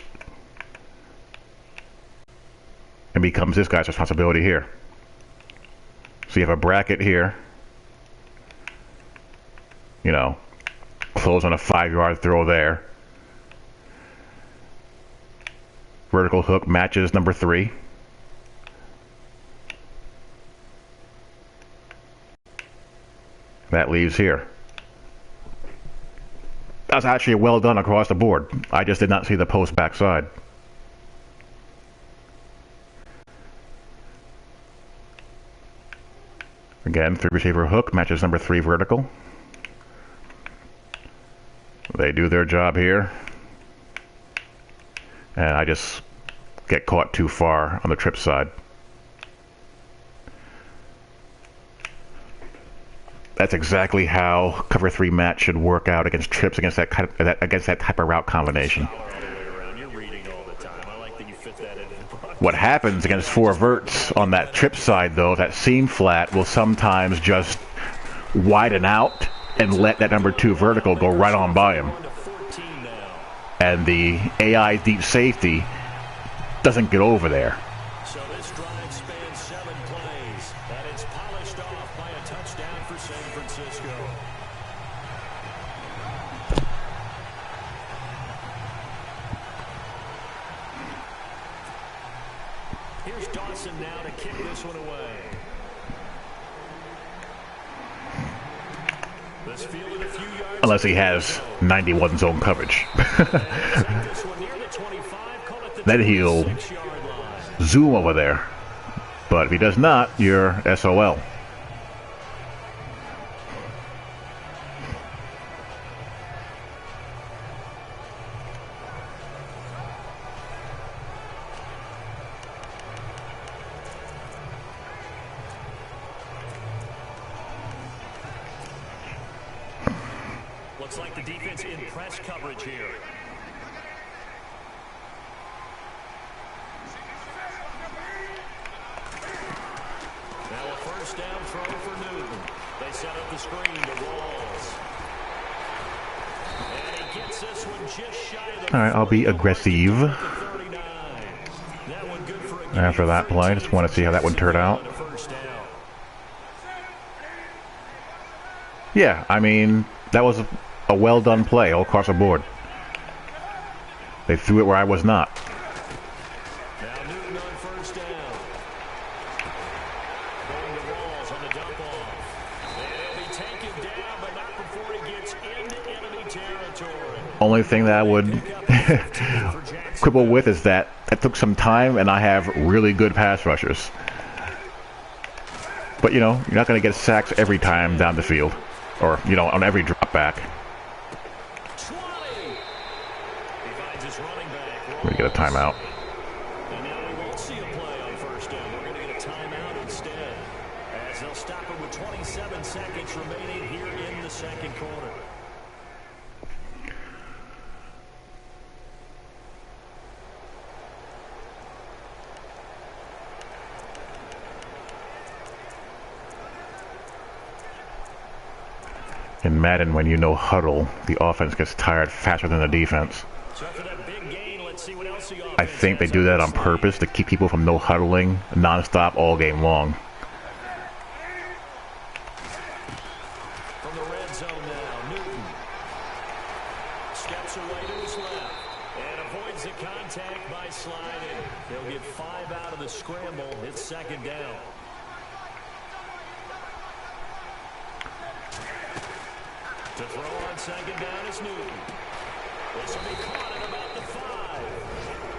and becomes this guy's responsibility here. So you have a bracket here, you know, close on a 5-yard throw there. Vertical hook matches number 3. That leaves here. That's actually well done across the board. I just did not see the post backside. Again, 3 receiver hook matches number 3 vertical. They do their job here. And I just get caught too far on the trip side. That's exactly how cover 3 match should work out against trips, against that type of route combination. What happens against 4 verts on that trip side, though, that seam flat will sometimes just widen out and let that number 2 vertical go right on by him. and the AI deep safety doesn't get over there. So this drive spans 7 plays, and it's polished off by a touchdown for San Francisco. Here's Dawson now to kick this one away. This fielded a few yards. Unless he has 91 zone coverage. Then he'll zoom over there. But if he does not, you're SOL. Looks like the defense in press coverage here. Now a first down throw for Newton. They set up the screen to Walls. And he gets this one just shy of the... All right, I'll be aggressive. After that play, just want to see how that one turned out. Yeah, I mean, that was a well-done play all across the board. They threw it where I was not. Now Newton on first down. Going to Walls on the dump off. And he'll be taken down, but not before he gets into enemy territory. Only thing that I would quibble with is that it took some time, and I have really good pass rushers. But, you know, you're not going to get sacks every time down the field. Or, you know, on every drop back. We're going to get a timeout. And now we won't see a play on first down. We're going to get a timeout instead. As they'll stop it with 27 seconds remaining here in the second quarter. In Madden, when you know huddle, the offense gets tired faster than the defense. So after that big gain, let's see what else the offense I think they do that on purpose to keep people from no huddling nonstop all game long. From the red zone now, Newton steps away to his left and avoids the contact by sliding. They'll get 5 out of the scramble. It's second down. To throw on second down is Newton. This will be caught at about the 5.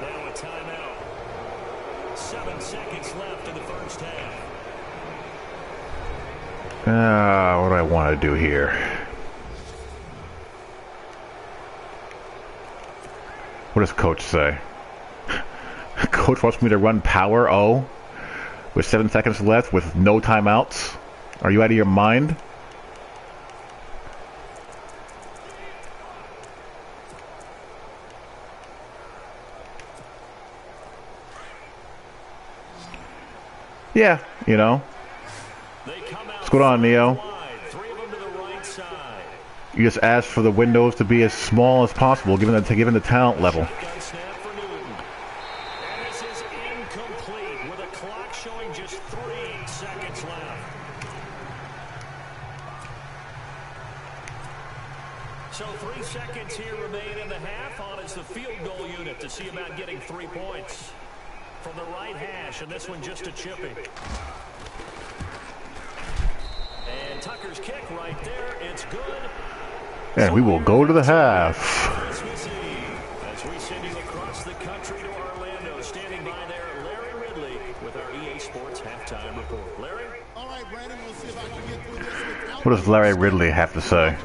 Now a timeout. 7 seconds left in the first half. What do I want to do here? What does coach say? Coach wants me to run power O with 7 seconds left with no timeouts? Are you out of your mind? Yeah, you know. What's going on, Neo? You just asked for the windows to be as small as possible, given the talent level. This is incomplete with a clock showing just 3 seconds left. So 3 seconds here remain in the half on as the field goal unit to see about getting 3 points. From the right hash, and this one just a chipping. And Tucker's kick right there. It's good. And we will go to the half. As we send you across the country to Orlando, standing by there, Larry Ridley with our EA Sports halftime report. Larry? All right, Brandon, we'll see if I can get through this without... What does Larry Ridley have to say?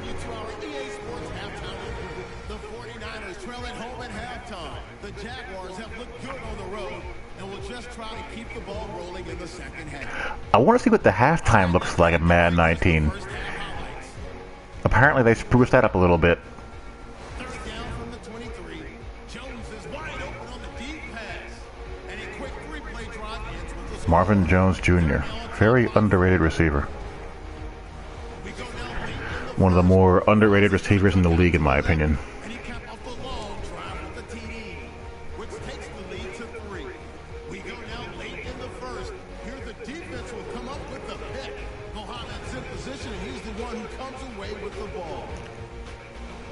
The 49ers trail at home at halftime. The Jaguars have looked good on the road and will just try to keep the ball rolling in the second half. I want to see what the halftime looks like at Madden 19. Apparently they spruced that up a little bit. Third down from the 23. Jones is wide open on the deep pass. And a quick 3-play drive ends with the Marvin Jones Jr. Very underrated receiver. One of the more underrated receivers in the league, in my opinion. And he capped off the long drive position, and he's the one who comes away with the ball.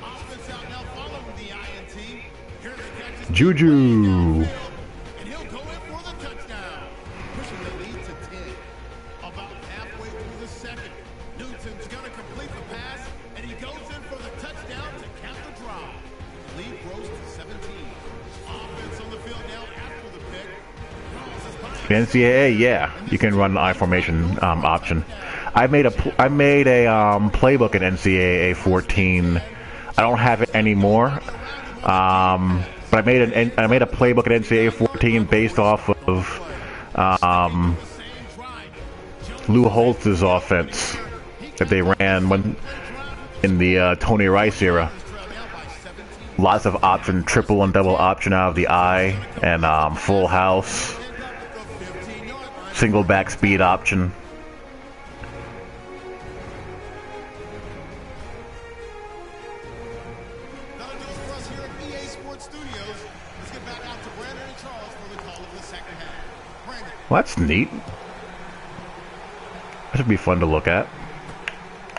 Offense out now following the INT. Here's the catch. Juju. And he'll go in for the touchdown. Pushing the lead to 10. About halfway through the second. Newton's going to complete the pass, and he goes in for the touchdown to cap the drive. Lead grows to 17. Offense on the field now after the pick. The NCAA, yeah, you can run the I formation option. I made a playbook in NCAA 14. I don't have it anymore, but I made a playbook in NCAA 14 based off of Lou Holtz's offense that they ran when in the Tony Rice era. Lots of option, triple and double option out of the I, and full house, single back speed option. That'll do it for us here at EA Sports Studios. Let's get back out to Brandon and Charles for the call of the second half. Brandon. Well, that's neat. That should be fun to look at.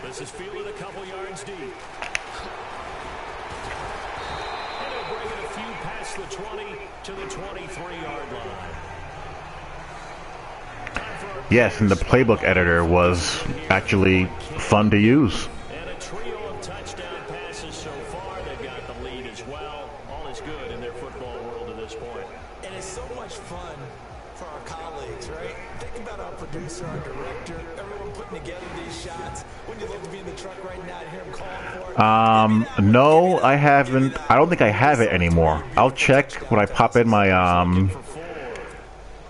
This is fielded a couple yards deep. And they'll bring it a few past the 20 to the 23-yard line. Yes, and the playbook editor was actually fun to use. And a trio of touchdown passes so far. They've got the lead as well. All is good in their football world at this point. And it's so much fun for our colleagues, right? Think about our producer, our director, everyone putting together these shots. When you love to be in the truck right now and hear them calling for it. No, I haven't. I don't think I have it anymore. I'll check when I pop in my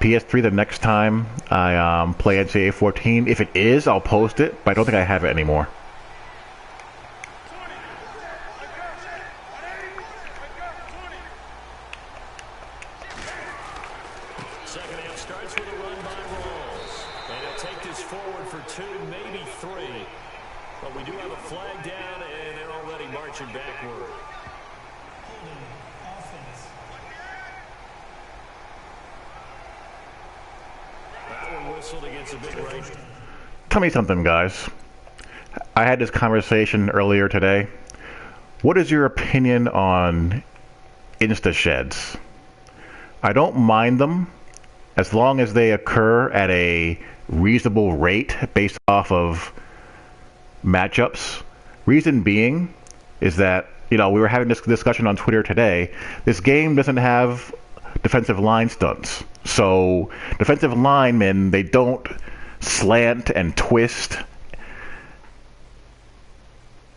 PS3 the next time I play NCAA 14. If it is, I'll post it, but I don't think I have it anymore. Second half starts with a run by Rawls. And he'll take this forward for 2, maybe 3. But we do have a flag down, and they're already marching backward. That one whistled against a big right. Tell me something, guys. I had this conversation earlier today. What is your opinion on Insta-sheds? I don't mind them as long as they occur at a reasonable rate based off of matchups. Reason being is that, we were having this discussion on Twitter today. This game doesn't have defensive line stunts. So defensive linemen, they don't slant and twist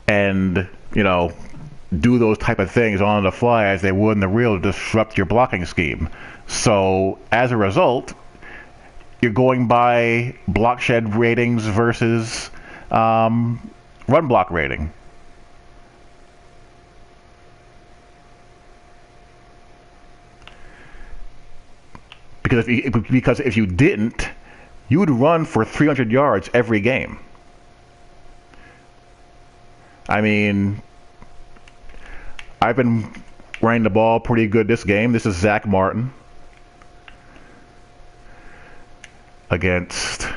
and, do those type of things on the fly as they would in the real to disrupt your blocking scheme. So as a result, you're going by block shed ratings versus run block rating. Because if you didn't, you would run for 300 yards every game. I mean, I've been running the ball pretty good this game. This is Zach Martin against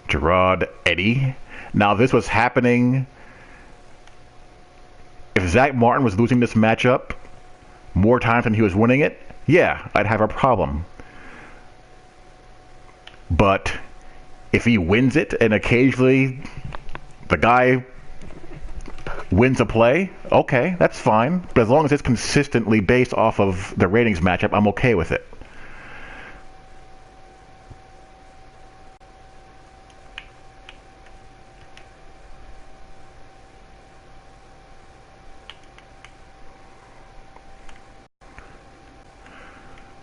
Gerard Eddy. Now, this was happening. If Zach Martin was losing this matchup more times than he was winning it, yeah, I'd have a problem. But if he wins it and occasionally the guy wins a play, okay, that's fine. But as long as it's consistently based off of the ratings matchup, I'm okay with it.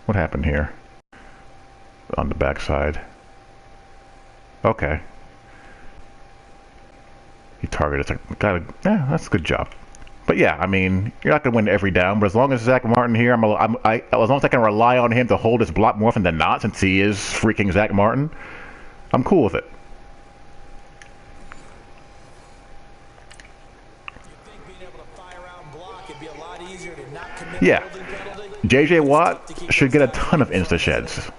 What happened here? On the backside. Okay. He targeted. Yeah, that's a good job. But yeah, I mean, you're not gonna win every down. But as long as Zach Martin here, as long as I can rely on him to hold his block more often than not, since he is freaking Zach Martin, I'm cool with it. Yeah. J.J. Watt should get a ton of insta sheds.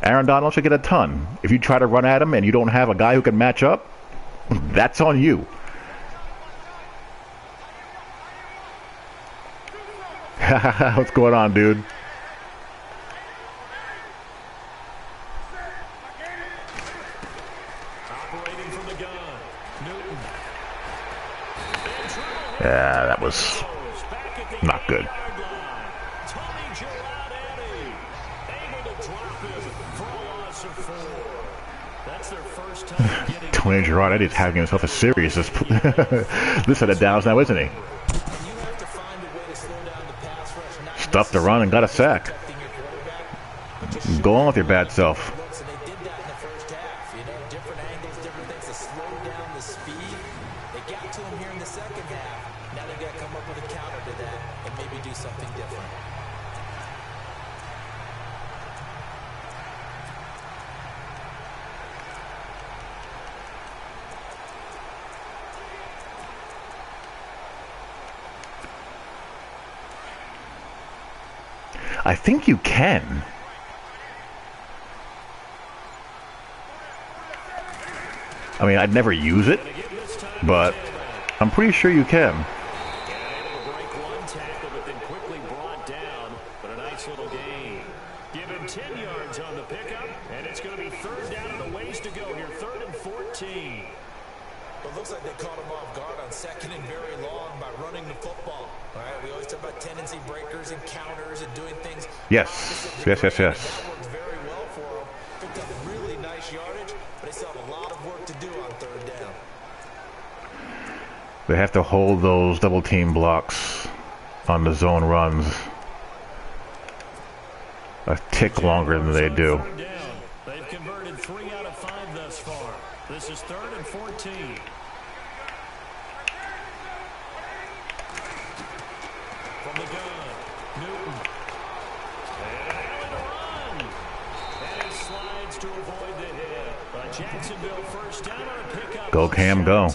Aaron Donald should get a ton. If you try to run at him and you don't have a guy who can match up, that's on you. What's going on, dude? Operating from the gun. Newton. Yeah, that was not good. Tony Girardi able to drop him for a loss of 4. That's their first time getting Tony Girardi is having himself a serious this set of downs now, isn't he? Stuffed the run and got a sack. Go on with your bad self. I think you can. I mean, I'd never use it, but I'm pretty sure you can. able to break one tackle, but then quickly brought down. But a nice little gain. Give him 10 yards on the pickup, and it's going to be 3rd down and a ways to go here. 3rd and 14. Well, it looks like they caught him off guard on 2nd and very long by running the football. All right, we always talk about tendency breakers and counters and doing things. Yes. Yes. That worked very well for him. Picked up really nice yardage, but they still have a lot of work to do on 3rd down. They have to hold those double team blocks on the zone runs a tick longer than they do. They've converted 3 out of 5 thus far. This is 3rd and 14. From the gun, Newton. And having to run. And he slides to avoid the hit. Jacksonville 1st down on a pickup. Go Cam, go.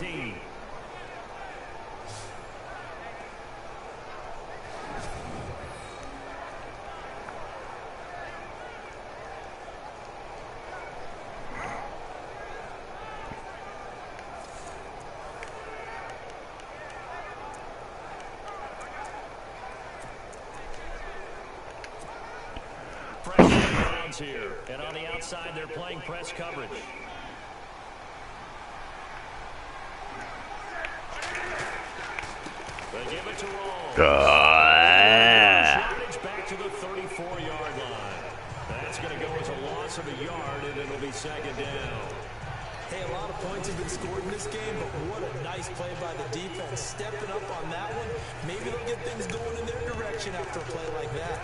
Here. And on the outside, they're playing press coverage. They give it to Roll. Back to the 34-yard line. That's going to go as a loss of a yard, and it'll be 2nd down. Hey, a lot of points have been scored in this game, but what a nice play by the defense. Stepping up on that one. Maybe they'll get things going in their direction after a play like that.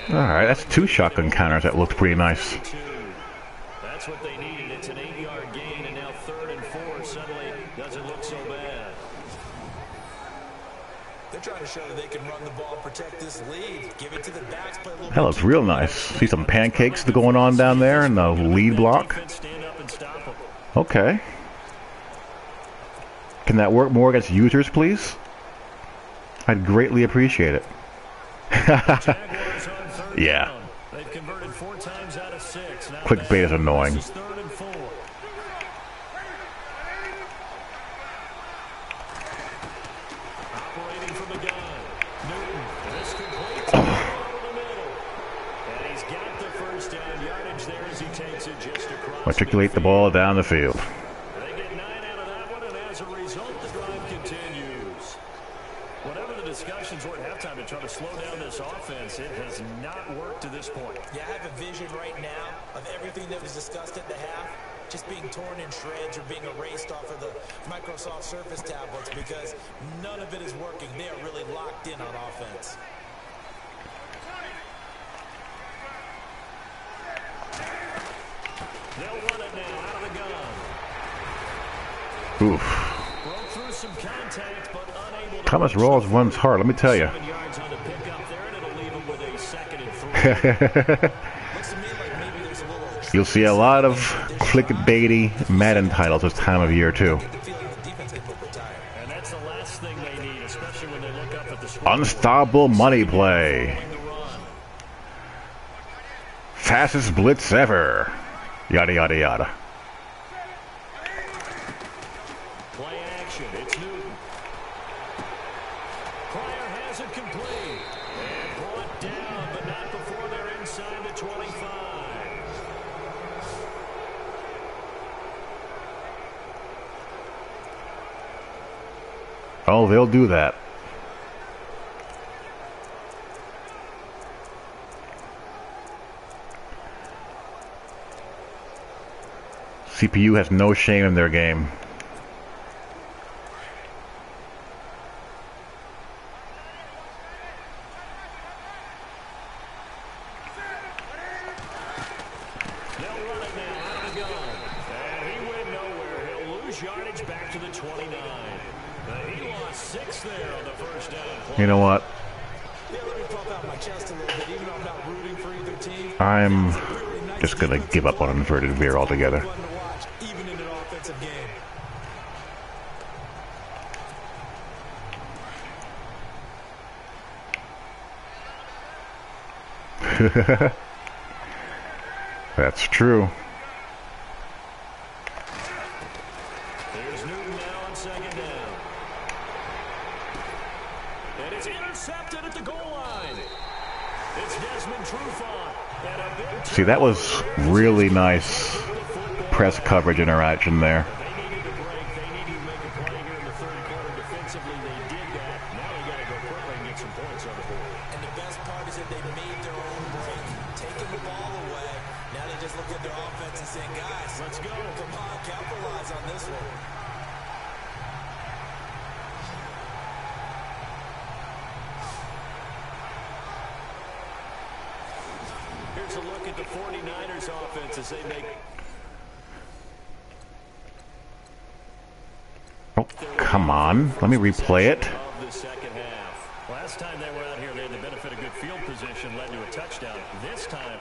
Alright, that's 2 shotgun counters. That looked pretty nice. That's what they needed. It's an 8-yard gain, and now 3rd and 4 suddenly doesn't look so bad. They're trying to show that they can run the ball, protect this lead, give it to the backs, play a little. That looks real nice. See some pancakes going on down there in the lead block. Okay. Can that work more against users, please? I'd greatly appreciate it. Yeah. They've converted 4 times out of 6. Now Clickbait is annoying. This is 3rd and 4. Operating from the gun. Newton. This completes over the middle. And he's got the 1st down yardage there as he takes it just across. Matriculate the ball down the field. They get 9 out of that one, and as a result, the drive continues. Whatever the discussions were at halftime to try to slow down this offense, it has not worked to this point. Yeah, I have a vision right now of everything that was discussed at the half just being torn in shreds or being erased off of the Microsoft Surface tablets because none of it is working. They are really locked in on offense. They'll run it now out of the gun. Oof. Broke through some contact, but unable to Thomas Rawls runs hard, let me tell you. 7 yards on the pickup there, and it'll leave him with a 2nd and 3. Looks to me like maybe there's a little You'll see a lot of clickbaity Madden titles this time of year, too. feeling the defense can look retired. And that's the last thing they need, especially when they look up at the score. Unstoppable money play. Fastest blitz ever. Yada, yada, yada. Play action. It's Newton. Pryor has it complete. And brought down, but not before they're inside the 25. Oh, they'll do that. CPU has no shame in their game. They'll run it now out of the gun. And he went nowhere. He'll lose yardage back to the 29. He lost 6 there on the first down play. You know what? Yeah, let me pump out my chest a little bit, even though I'm not rooting for either team. I'm just going to give up on inverted veer altogether. Fun to watch, even in an offensive game. That's true. There's Newton now on 2nd down. And it's intercepted at the goal line. It's Desmond Trufant. And a big See, that was really nice press coverage interaction there. They needed to break. They needed to make a play here in the 3rd quarter. Defensively, they did that. Now they got to go quickly and get some points on the board. And the best part is that they made their own break, taking the ball away. Now they just look at their offense and say, guys, Let's go. come on, capitalize on this one. Here's a look at the 49ers offense as they make Oh, come on. Let me replay it. of the second half. Last time they were out here, they had the benefit of good field position, led to a touchdown. This time,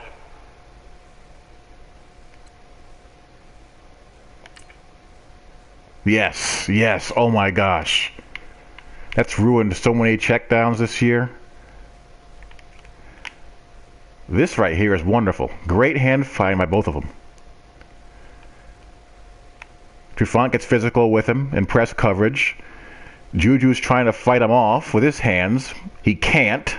Yes, yes. Oh my gosh. That's ruined so many checkdowns this year. This right here is wonderful. Great hand fighting by both of them. Trufant gets physical with him in press coverage. Juju's trying to fight him off with his hands. He can't.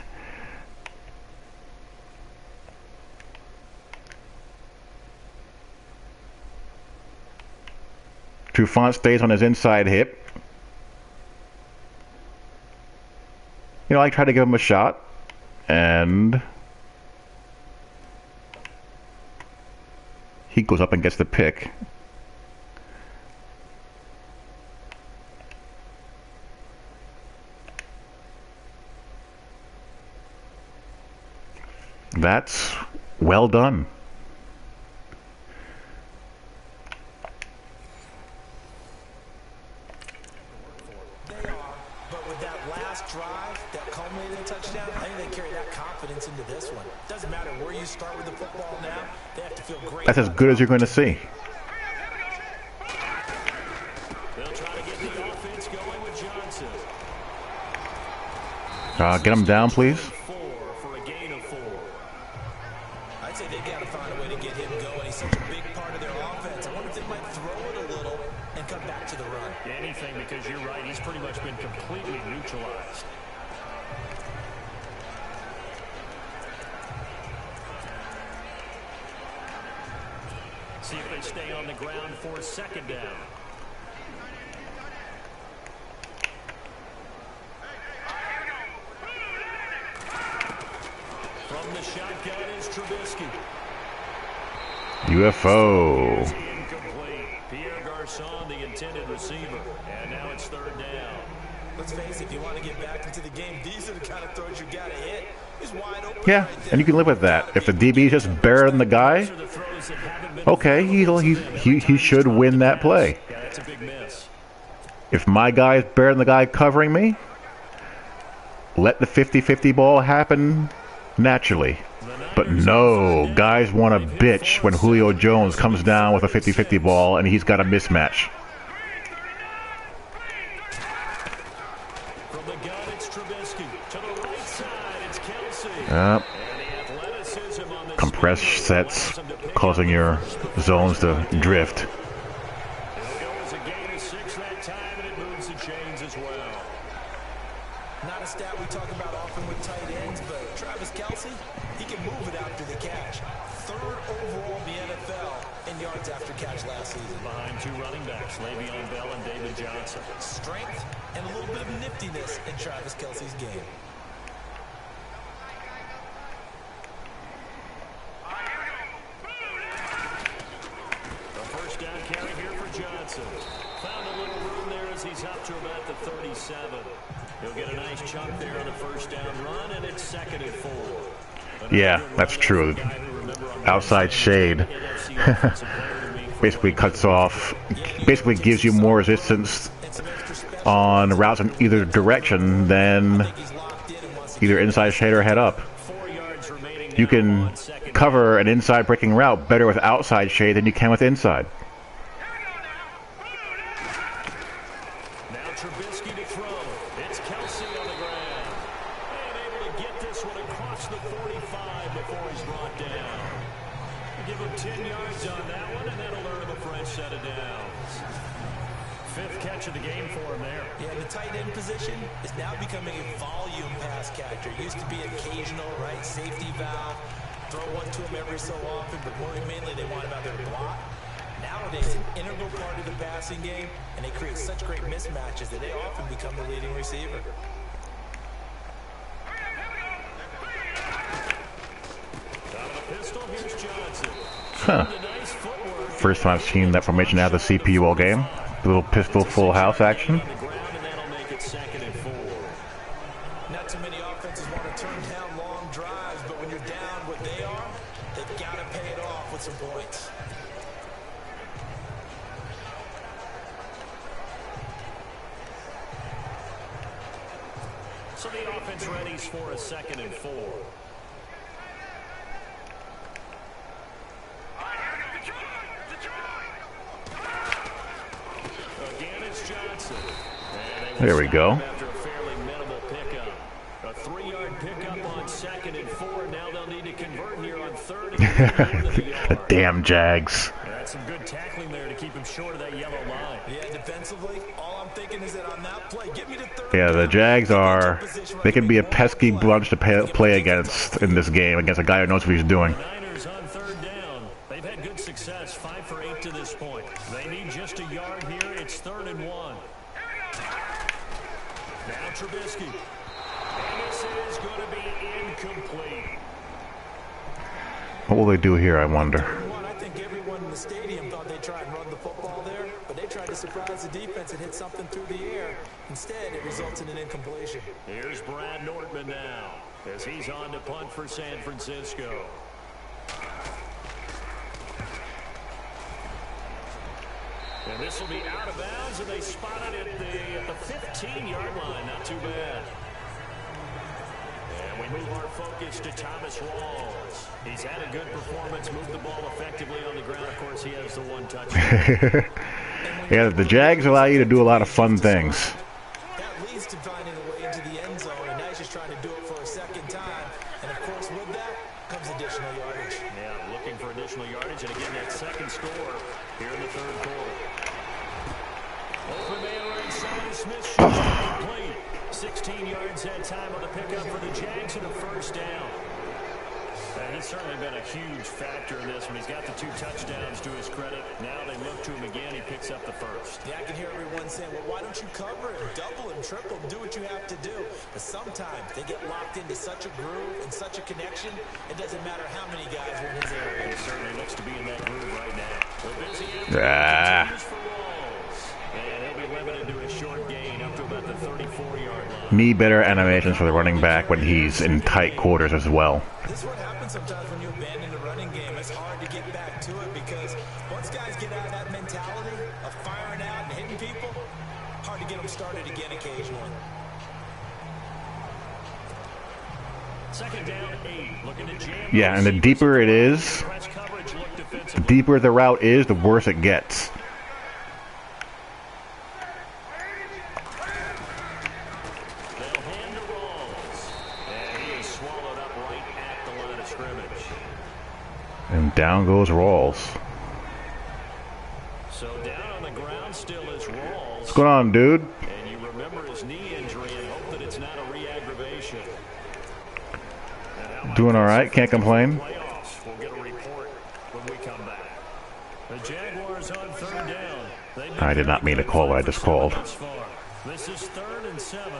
Trufant stays on his inside hip. You know, I try to give him a shot. And he goes up and gets the pick. That's well done. They are, but with that last drive, that culminating touchdown, I think they carry that confidence into this one. Doesn't matter where you start with the football now, they have to feel great. That's as good as you're going to see. they'll try to get the offense going with Johnson. Get him down, please. 4 for a gain of 4. I'd say they've got to find a way to get him going. He's such a big part of their offense. I wonder if they might throw it a little and come back to the run. Anything, because you're right, he's pretty much been completely neutralized. See if they stay on the ground for 2nd down. From the shotgun is Trubisky. UFO. Incomplete. Pierre Garçon, the intended receiver. And now it's 3rd down. Let's face it, if you want to get back into the game, these are the kind of throws you got to hit. He's wide open. Yeah, right there. and you can live with that. If the DB is just burying the guy, Those are the throws that haven't been okay, he should win that play. Yeah, that's a big miss. If my guy is better than the guy covering me, let the 50-50 ball happen naturally. But no, guys want to bitch when Julio Jones comes down with a 50-50 ball and he's got a mismatch. From the gun, it's Trubisky. To the right side, it's Kelsey. Yep. And the athleticism on this Compressed screen sets allows him to pick causing up your the first zones to drift. It'll go as a gain of 6 that time, and it moves the chains as well. Not a stat we talk about often with tight ends, but Travis Kelsey, he can move it after the catch. 3rd overall in the NFL in yards after catch last season. Behind 2 running backs, Le'Veon Bell and David Johnson. Strength and a little bit of niftiness in Travis Kelsey's game. A first down carry here for Johnson. Found a little room there as he's up to about the 37. He'll get a nice chunk there on the first down run, and it's 2nd and 4. Yeah, that's true. Outside shade basically cuts off, basically gives you more resistance on routes in either direction than either inside shade or head up. You can cover an inside breaking route better with outside shade than you can with inside. Now Trubisky to throw. It's Kelsey on the ground. And able to get this one across the 45 before he's brought down. Give him 10 yards on that one, and that'll earn him a fresh set of downs. 5th catch of the game for him there. Yeah, the tight end position is now becoming a volume pass catcher. It used to be occasional, right? Safety valve. Throw one to him every so often, but more mainly they want him out there to block. Nowadays, an integral part of the passing game, and they create such great mismatches that they often become the leading receiver. Out of the pistol, here's Johnson. Huh. Nice footwork. First time I've seen that formation out of the CPU all game. A little pistol full house action. On the ground, and that'll make it 2nd and 4. Not too many offenses want to turn down long drives, but when you're down what they are, they've got to pay it off with some points. So the offense readies for a 2nd and 4. Again, it's Johnson. And they There we will go. stop him after a fairly minimal pickup. A 3-yard pickup on 2nd and 4. Now they'll need to convert here on 3rd and more than a The yard. damn Jags. That's some good tackling there to keep him short of that yellow line. Yeah, defensively, all I'm thinking is that on that play, get me to 3rd. Yeah, the Jags are, they can be a pesky bunch to play against in this game, against a guy who knows what he's doing. Niners on 3rd down. They've had good success, 5 for 8 to this point. They need just a yard here. It's 3rd and 1. Now Trubisky. And this is going to be incomplete. What will they do here, I wonder? I think everyone in the stadium thought they'd try and run the football there, but they tried to surprise the defense and hit something through the air. Instead, it results in an incompletion. Here's Brad Nortman now as he's on to punt for San Francisco. And this will be out of bounds, and they spot it at the 15-yard line. Not too bad. And we move our focus to Thomas Rawls. He's had a good performance, moved the ball effectively on the ground. Of course, he has the one touchdown. Yeah, the Jags allow you to do a lot of fun things. That leads to finding a way into the end zone, and now he's just trying to do it for a second time. And, of course, with that comes additional yardage. Yeah, looking for additional yardage, and again, that second score here in the 3rd quarter. Open man right side, Smith shoots complete. 16 yards that time on the pickup for the Jags and a first down. And he's certainly been a huge factor in this one. He's got the 2 touchdowns to his credit. Now they look to him again. He picks up the first. Yeah, I can hear everyone saying, well, why don't you cover him, double him, triple him, do what you have to do. But sometimes they get locked into such a groove and such a connection, it doesn't matter how many guys are in his area. He certainly looks to be in that groove right now. The busy Ah. for Rawls. And he'll be limited to a short gain up to about the 34-yard line. Need better animations for the running back when he's in tight quarters as well. This is what happens sometimes when you abandon the running game. It's hard to get back to it because once guys get out of that mentality of firing out and hitting people, hard to get them started again occasionally. Second down, 8. Looking to jam. Yeah, and the deeper it is, the deeper the route is, the worse it gets. They'll hand to Rawls. And he is swallowed up right at the line of scrimmage. And down goes Rawls. So down on the ground still is Rawls. What's going on, dude? And you remember his knee injury and hope that it's not a re-aggravation. Doing all right. Can't complain. Playoffs. We'll get a report when we come back. The Jaguars on third down. I did not mean to call what I just called. This is 3rd and 7.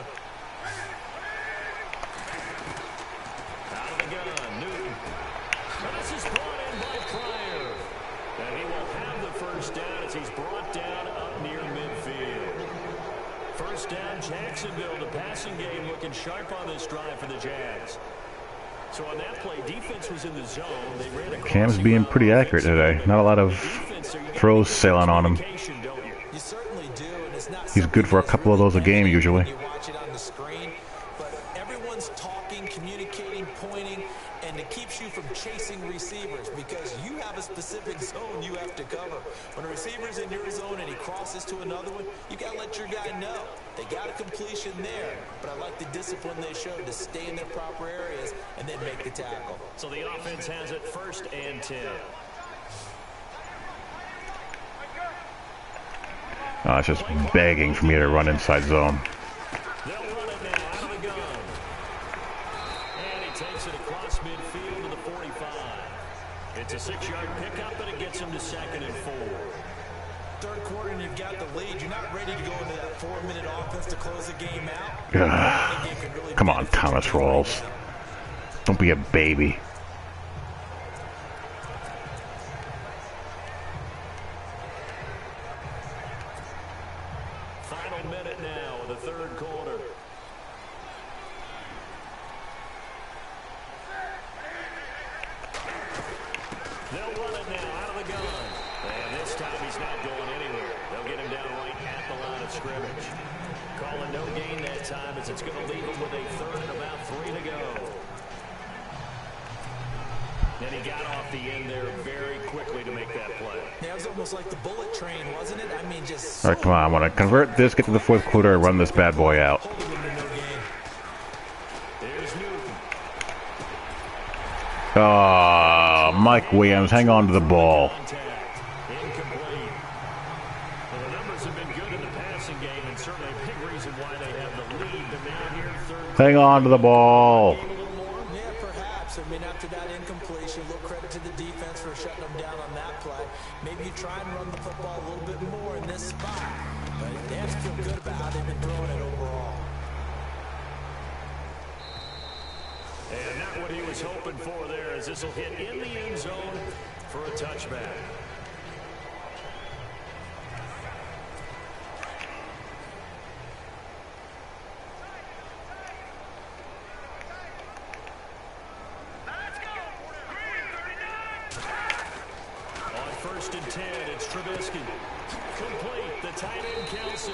Out of the gun, Newton. This is brought in by Pryor. And he will have the first down as he's brought down up near midfield. First down, Jacksonville. The passing game looking sharp on this drive for the Jags. So on that play, defense was in the zone. They ran across. Cam's being pretty accurate today. Not a lot of throws sailing on him. You certainly do, and it's not. He's good for a couple of those a game usually. You watch it on the screen, but everyone's talking, communicating, pointing, and it keeps you from chasing receivers because you have a specific zone you have to cover. When a receiver's in your zone and he crosses to another one, you got to let your guy know. They got a completion there, but I like the discipline they showed to stay in their proper areas and then make the tackle. So the offense has it 1st and 10. It's just begging for me to run inside zone. They'll run it now out of the gun. And he takes it across midfield to the 45. It's a 6-yard pickup, and it gets him to 2nd and 4. Third quarter and you've got the lead. You're not ready to go into that 4-minute offense to close the game out. Ugh. Come on, Thomas Rawls. Don't be a baby. Final minute now of the third quarter. They'll run it now out of the gun. And this time he's not going anywhere. They'll get him down right at the line of scrimmage. Calling no gain that time as it's going to leave him with a 3rd and about 3 to go. And he got off the end there very quickly to make that play. Yeah, it was almost like the bullet train, wasn't it? I mean, just... All right, come on. I want to convert this, get to the 4th quarter, and run this bad boy out. There's Newton. Oh, Mike Williams, hang on to the ball. Incomplete. Well, the numbers have been good in the passing game, and certainly a big reason why they have the lead. But now here, 3rd. Hang on to the ball. Yeah, perhaps. I mean, after that incompletion, a little credit to the defense for shutting them down on that play. Maybe you try and run the football a little bit more in this spot. But they have to feel good about how they've been throwing it overall. And not what he was hoping for there, as this will hit in the end zone for a touchback. On 1st and 10, it's Trubisky. Complete, the tight end Kelsey.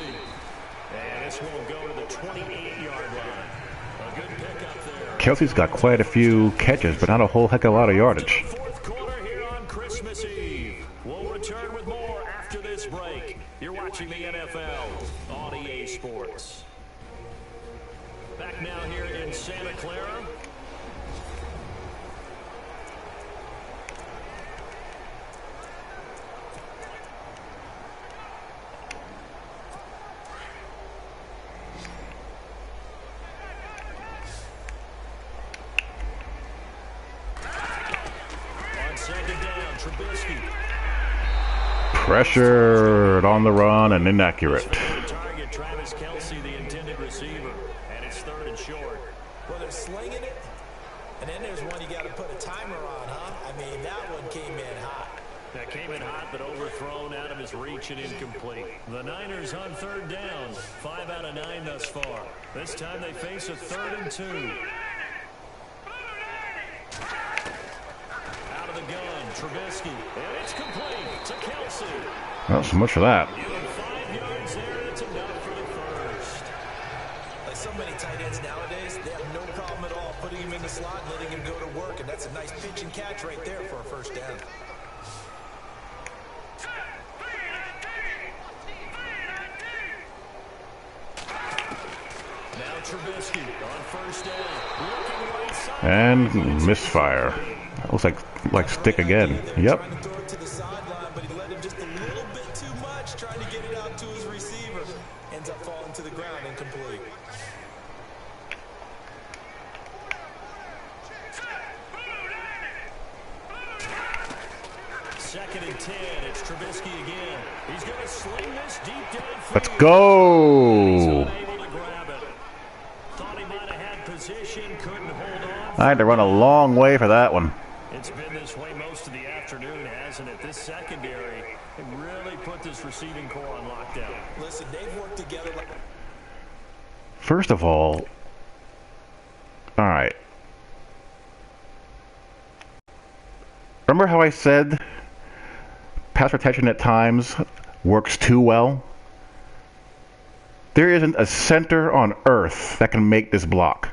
And this won't go to the 28-yard line. A good pickup there. Kelsey's got quite a few catches, but not a whole heck of a lot of yardage. 4th quarter here on Christmas Eve. We'll return with more after this break. You're watching the NFL on EA Sports. Back now here in Santa Clara. Trubisky. Pressured on the run and inaccurate. Target Travis Kelsey, the intended receiver, and it's 3rd and short. Well, they're slinging it, and then there's one you got to put a timer on, huh? I mean, that one came in hot. That came in hot, but overthrown out of his reach and incomplete. The Niners on 3rd down, 5 out of 9 thus far. This time they face a 3rd and 2. Out of the gun, Trubisky, and it's complete to Kelsey. Well, so much for that. 5 yards there, it's enough for the so many tight ends nowadays, they have no problem at all putting him in the slot and letting him go to work, and that's a nice pitch and catch right there for a first down. Now Trubisky on first down. Looking right side. And misfire. That looks like stick again. Yep. Trying to throw it to the sideline, but he let him just a little bit too much, trying to get it out to his receiver. Ends up falling to the ground incomplete. Second and 10. It's Trubisky again. He's going to sling this deep downfield. Let's go. He's unable to grab it. Thought he might have had position, couldn't hold on. I had to run a long way for that one. It's been this way most of the afternoon, hasn't it? This secondary really put this receiving core on lockdown. Listen, they've worked together like... First of all right. Remember how I said pass protection at times works too well? There isn't a center on earth that can make this block.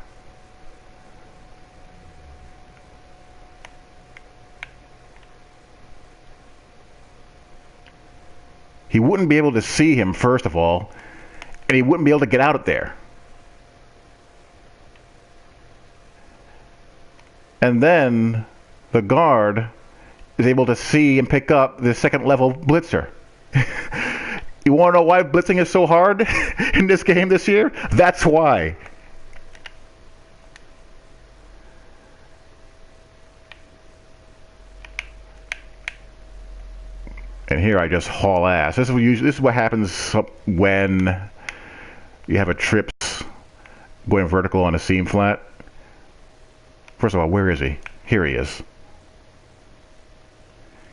He wouldn't be able to see him, first of all, and he wouldn't be able to get out of there. And then the guard is able to see and pick up the second level blitzer. You want to know why blitzing is so hard in this game this year? That's why. And here I just haul ass. This is what happens when you have a trips going vertical on a seam flat. First of all, where is he? Here he is.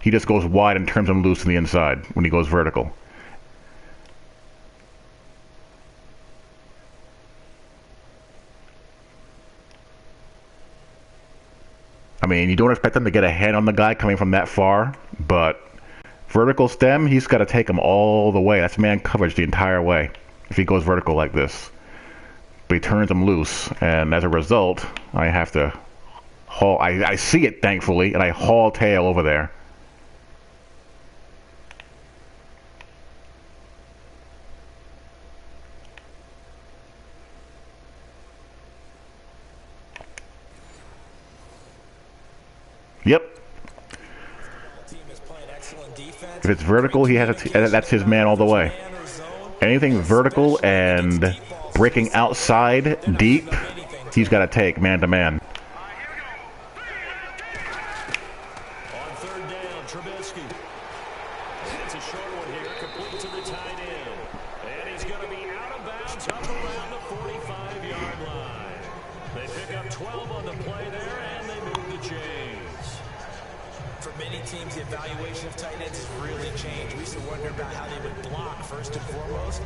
He just goes wide and turns him loose on the inside when he goes vertical. I mean, you don't expect them to get a hand on the guy coming from that far, but vertical stem, he's got to take him all the way. That's man coverage the entire way if he goes vertical like this. But he turns him loose, and as a result, I have to haul. I see it, thankfully, and I haul tail over there. Yep. If it's vertical, he has that's his man all the way. Anything vertical and breaking outside deep, he's got to take man to man. On third down, Trubisky. It's a short one here, complete to the tight end. And he's going to be out of bounds up around the 45-yard line. They pick up 12 on the play there, and they move the chains. For many teams, the evaluation of tight ends has really changed. We used to wonder about how they would block first and foremost.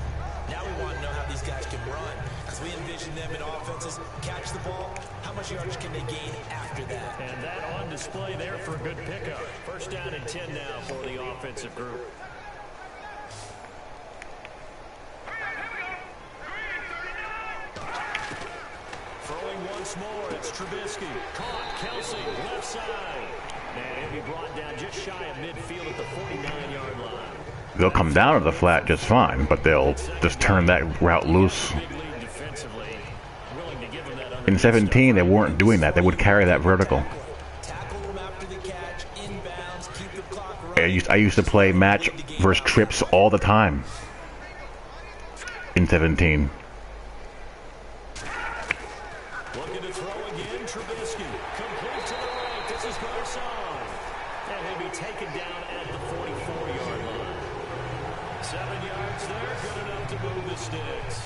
Now we want to know how these guys can run. As we envision them in offenses, catch the ball, how much yardage can they gain after that? And that on display there for a good pickup. First down and 10 now for the offensive group. Throwing once more, it's Trubisky. Caught, Kelsey, left side. And he'll be brought down just shy of midfield at the 49-yard line. They'll come down to the flat just fine, but they'll just turn that route loose. In 17, they weren't doing that. They would carry that vertical. I used to play match versus trips all the time in 17. Looking to throw again, Trubisky. Complete to the right. This is Garcon. And he'll be taken down at the 44-yard line. 7 yards there, good enough to move the sticks.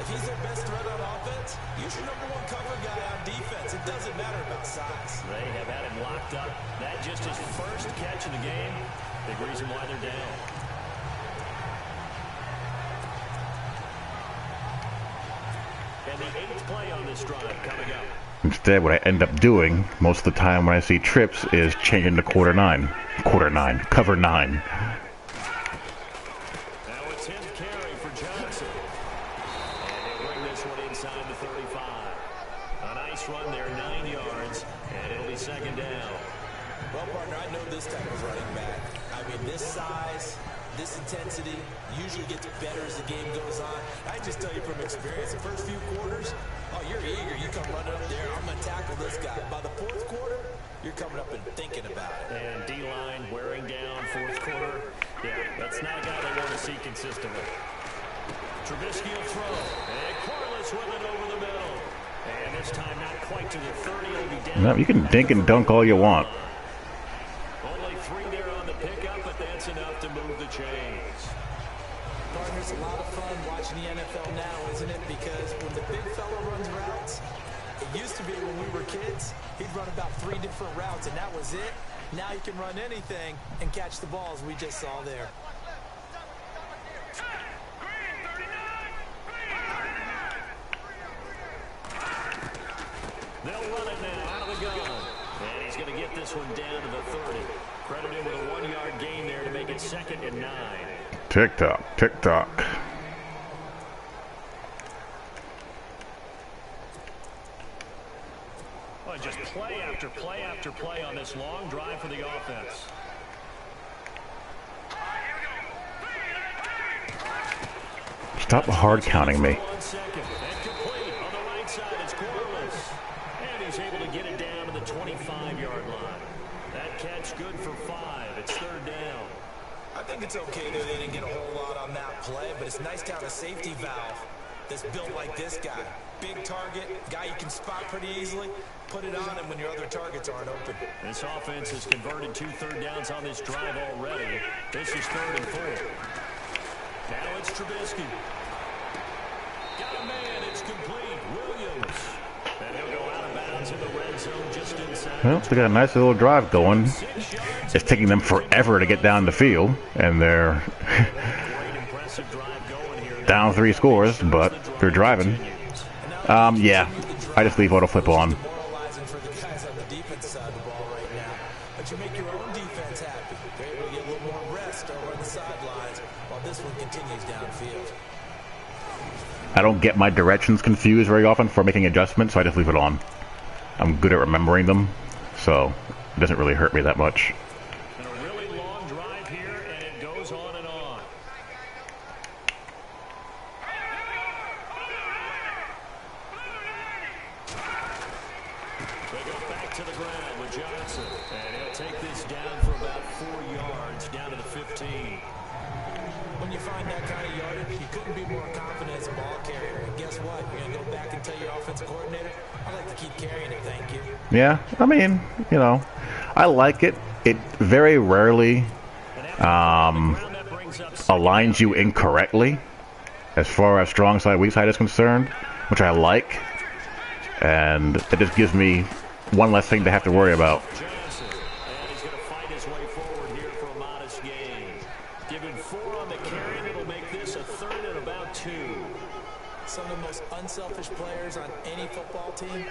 If he's their best threat on offense, use your #1 cover guy on defense. It doesn't matter about size. They have had him locked up. That just his first catch in the game. Big reason why they're down. And the 8th play on this drive coming up. Instead, what I end up doing most of the time when I see trips is changing to cover 9. And Now a 10th carry for Johnson. And they bring this one inside pass run there, 9 yards, and it'll be second down. Well, partner, I know this type of running back. I mean, this size, this intensity usually gets better as the game goes on. I just tell you from experience, the first few quarters, oh, you're eager. You come running up there, I'm going to tackle this guy. By the fourth quarter, you're coming up and thinking about it. And D-line wearing down fourth quarter. Yeah, that's not a guy they want to see consistently. Trubisky will throw. And Corliss with it over the middle. And this time not quite to the 30. It'll be down. No, you can dink and dunk all you want. Only 3 there on the pickup, but that's enough to move the chains. Partner, it's a lot of fun watching the NFL now, isn't it? Because when the big fella runs routes, it used to be when we were kids, he'd run about 3 different routes, and that was it. Now he can run anything and catch the balls we just saw there. They'll run it now out of the gun. And he's going to get this one down to the 30. Credit him with a 1-yard gain there to make it 2nd and 9. Tick-tock, tick-tock. Well, just play after play after play on this long drive for the offense. Stop hard counting me. On second and complete on the right side. It's Corliss. And he's able to get it down to the 25-yard line. That catch good for 5. It's 3rd down. I think it's okay that they didn't get a whole lot on that play, but it's nice to have a safety valve that's built like this guy. Big target, guy you can spot pretty easily. Put it on him when your other targets aren't open. This offense has converted 2 third downs on this drive already. This is 3rd and 4. Now it's Trubisky. Got a man, it's complete. Williams. And he'll go out of bounds in the red zone just inside. Well, they got a nice little drive going. It's taking them forever to get down the field, and they're down 3 scores, but they're driving. Yeah, I just leave auto flip on. Demoralizing for the guys on the defense side of the ball right now. But you make your own defense happy. They're able to get a little more rest over on the sidelines while this one continues downfield. I don't get my directions confused very often for making adjustments, so I just leave it on. I'm good at remembering them, so it doesn't really hurt me that much. And a really long drive here, and it goes on and on. They go back to the ground with Johnson, and he'll take this down for about 4 yards, down to the 15. When you find that kind of yardage, you couldn't be more confident as a ball carrier. And guess what? You're going to go back and tell your offensive coordinator, I'd like to keep carrying it, thank you. Yeah, I mean, you know, I like it. It very rarely aligns you incorrectly as far as strong side, weak side is concerned, which I like. And it just gives me one less thing to have to worry about. Johnson, and he's going to fight his way forward here for a modest gain. Given 4 on the carry, it'll make this a 3rd and about 2. Some of the most unselfish players on any football team,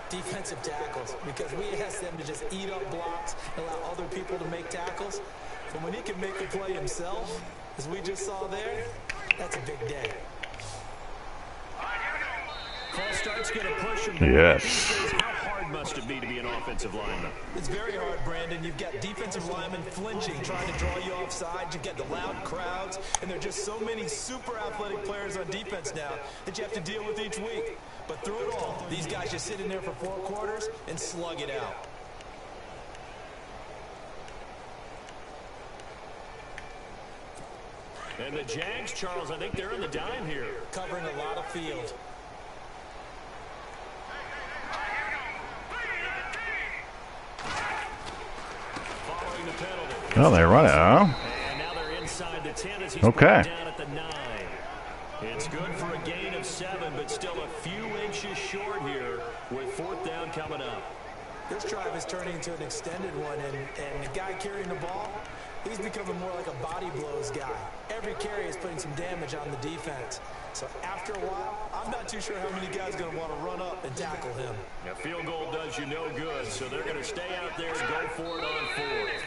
defensive tackles, because we ask them to just eat up blocks and allow other people to make tackles. But when he can make a play himself, as we just saw there, that's a big day. Starts going to push him. Yes. How hard must it be to be an offensive lineman? It's very hard, Brandon. You've got defensive linemen flinching, trying to draw you offside. You've got the loud crowds, and there are just so many super athletic players on defense now that you have to deal with each week. But through it all, these guys just sit in there for 4 quarters and slug it out. And the Jags, Charles, I think they're in the dime here. Covering a lot of field. Following the penalty. Oh, they run it, huh? And now they're inside the 10 as he's Okay. down at the 9. It's good for a gain of 7, but still a few inches short here with 4th down coming up. This drive is turning into an extended one, and the guy carrying the ball, he's becoming more like a body blows guy. Every carry is putting some damage on the defense. So after a while, I'm not too sure how many guys are going to want to run up and tackle him. A field goal does you no good, so they're going to stay out there and go for it on 4th.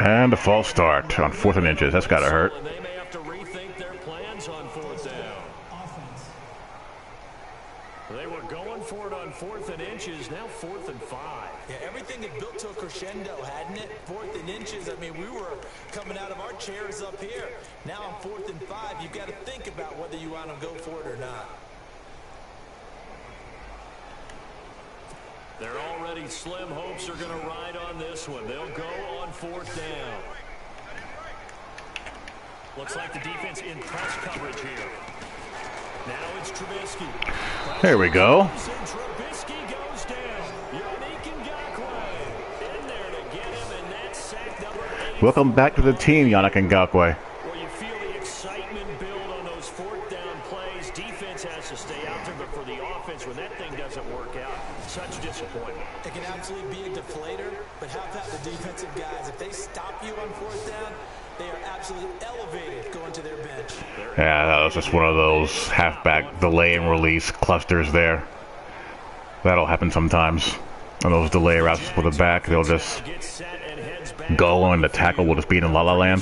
And a false start on 4th and inches. That's got to hurt. And they may have to rethink their plans on 4th down. They were going for it on 4th and inches, now 4th and 5. Yeah, everything had built to a crescendo, hadn't it? 4th and inches, I mean, we were coming out of our chairs up here. Now on 4th and 5, you've got to think about whether you want to go for it or not. Their already slim hopes are going to ride on this one. They'll go on 4th down. Looks like the defense in press coverage here. Now it's Trubisky. There we go. Trubisky goes down. Yannick Ngakoue in there to get him, and that's sack number 8. Welcome back to the team, Yannick Ngakoue. Well, you feel the excitement build on those 4th down plays. Defense has to stay out there, but for the offense, when that thing doesn't work out, such disappointment. It can absolutely be a deflator, but how about the defensive guys? If they stop you on 4th down, they are absolutely elevated going to their bench. Yeah, that was just one of those halfback delay and release clusters there. That'll happen sometimes. And those delay routes for the back, they'll just go and the tackle will just be in La La Land.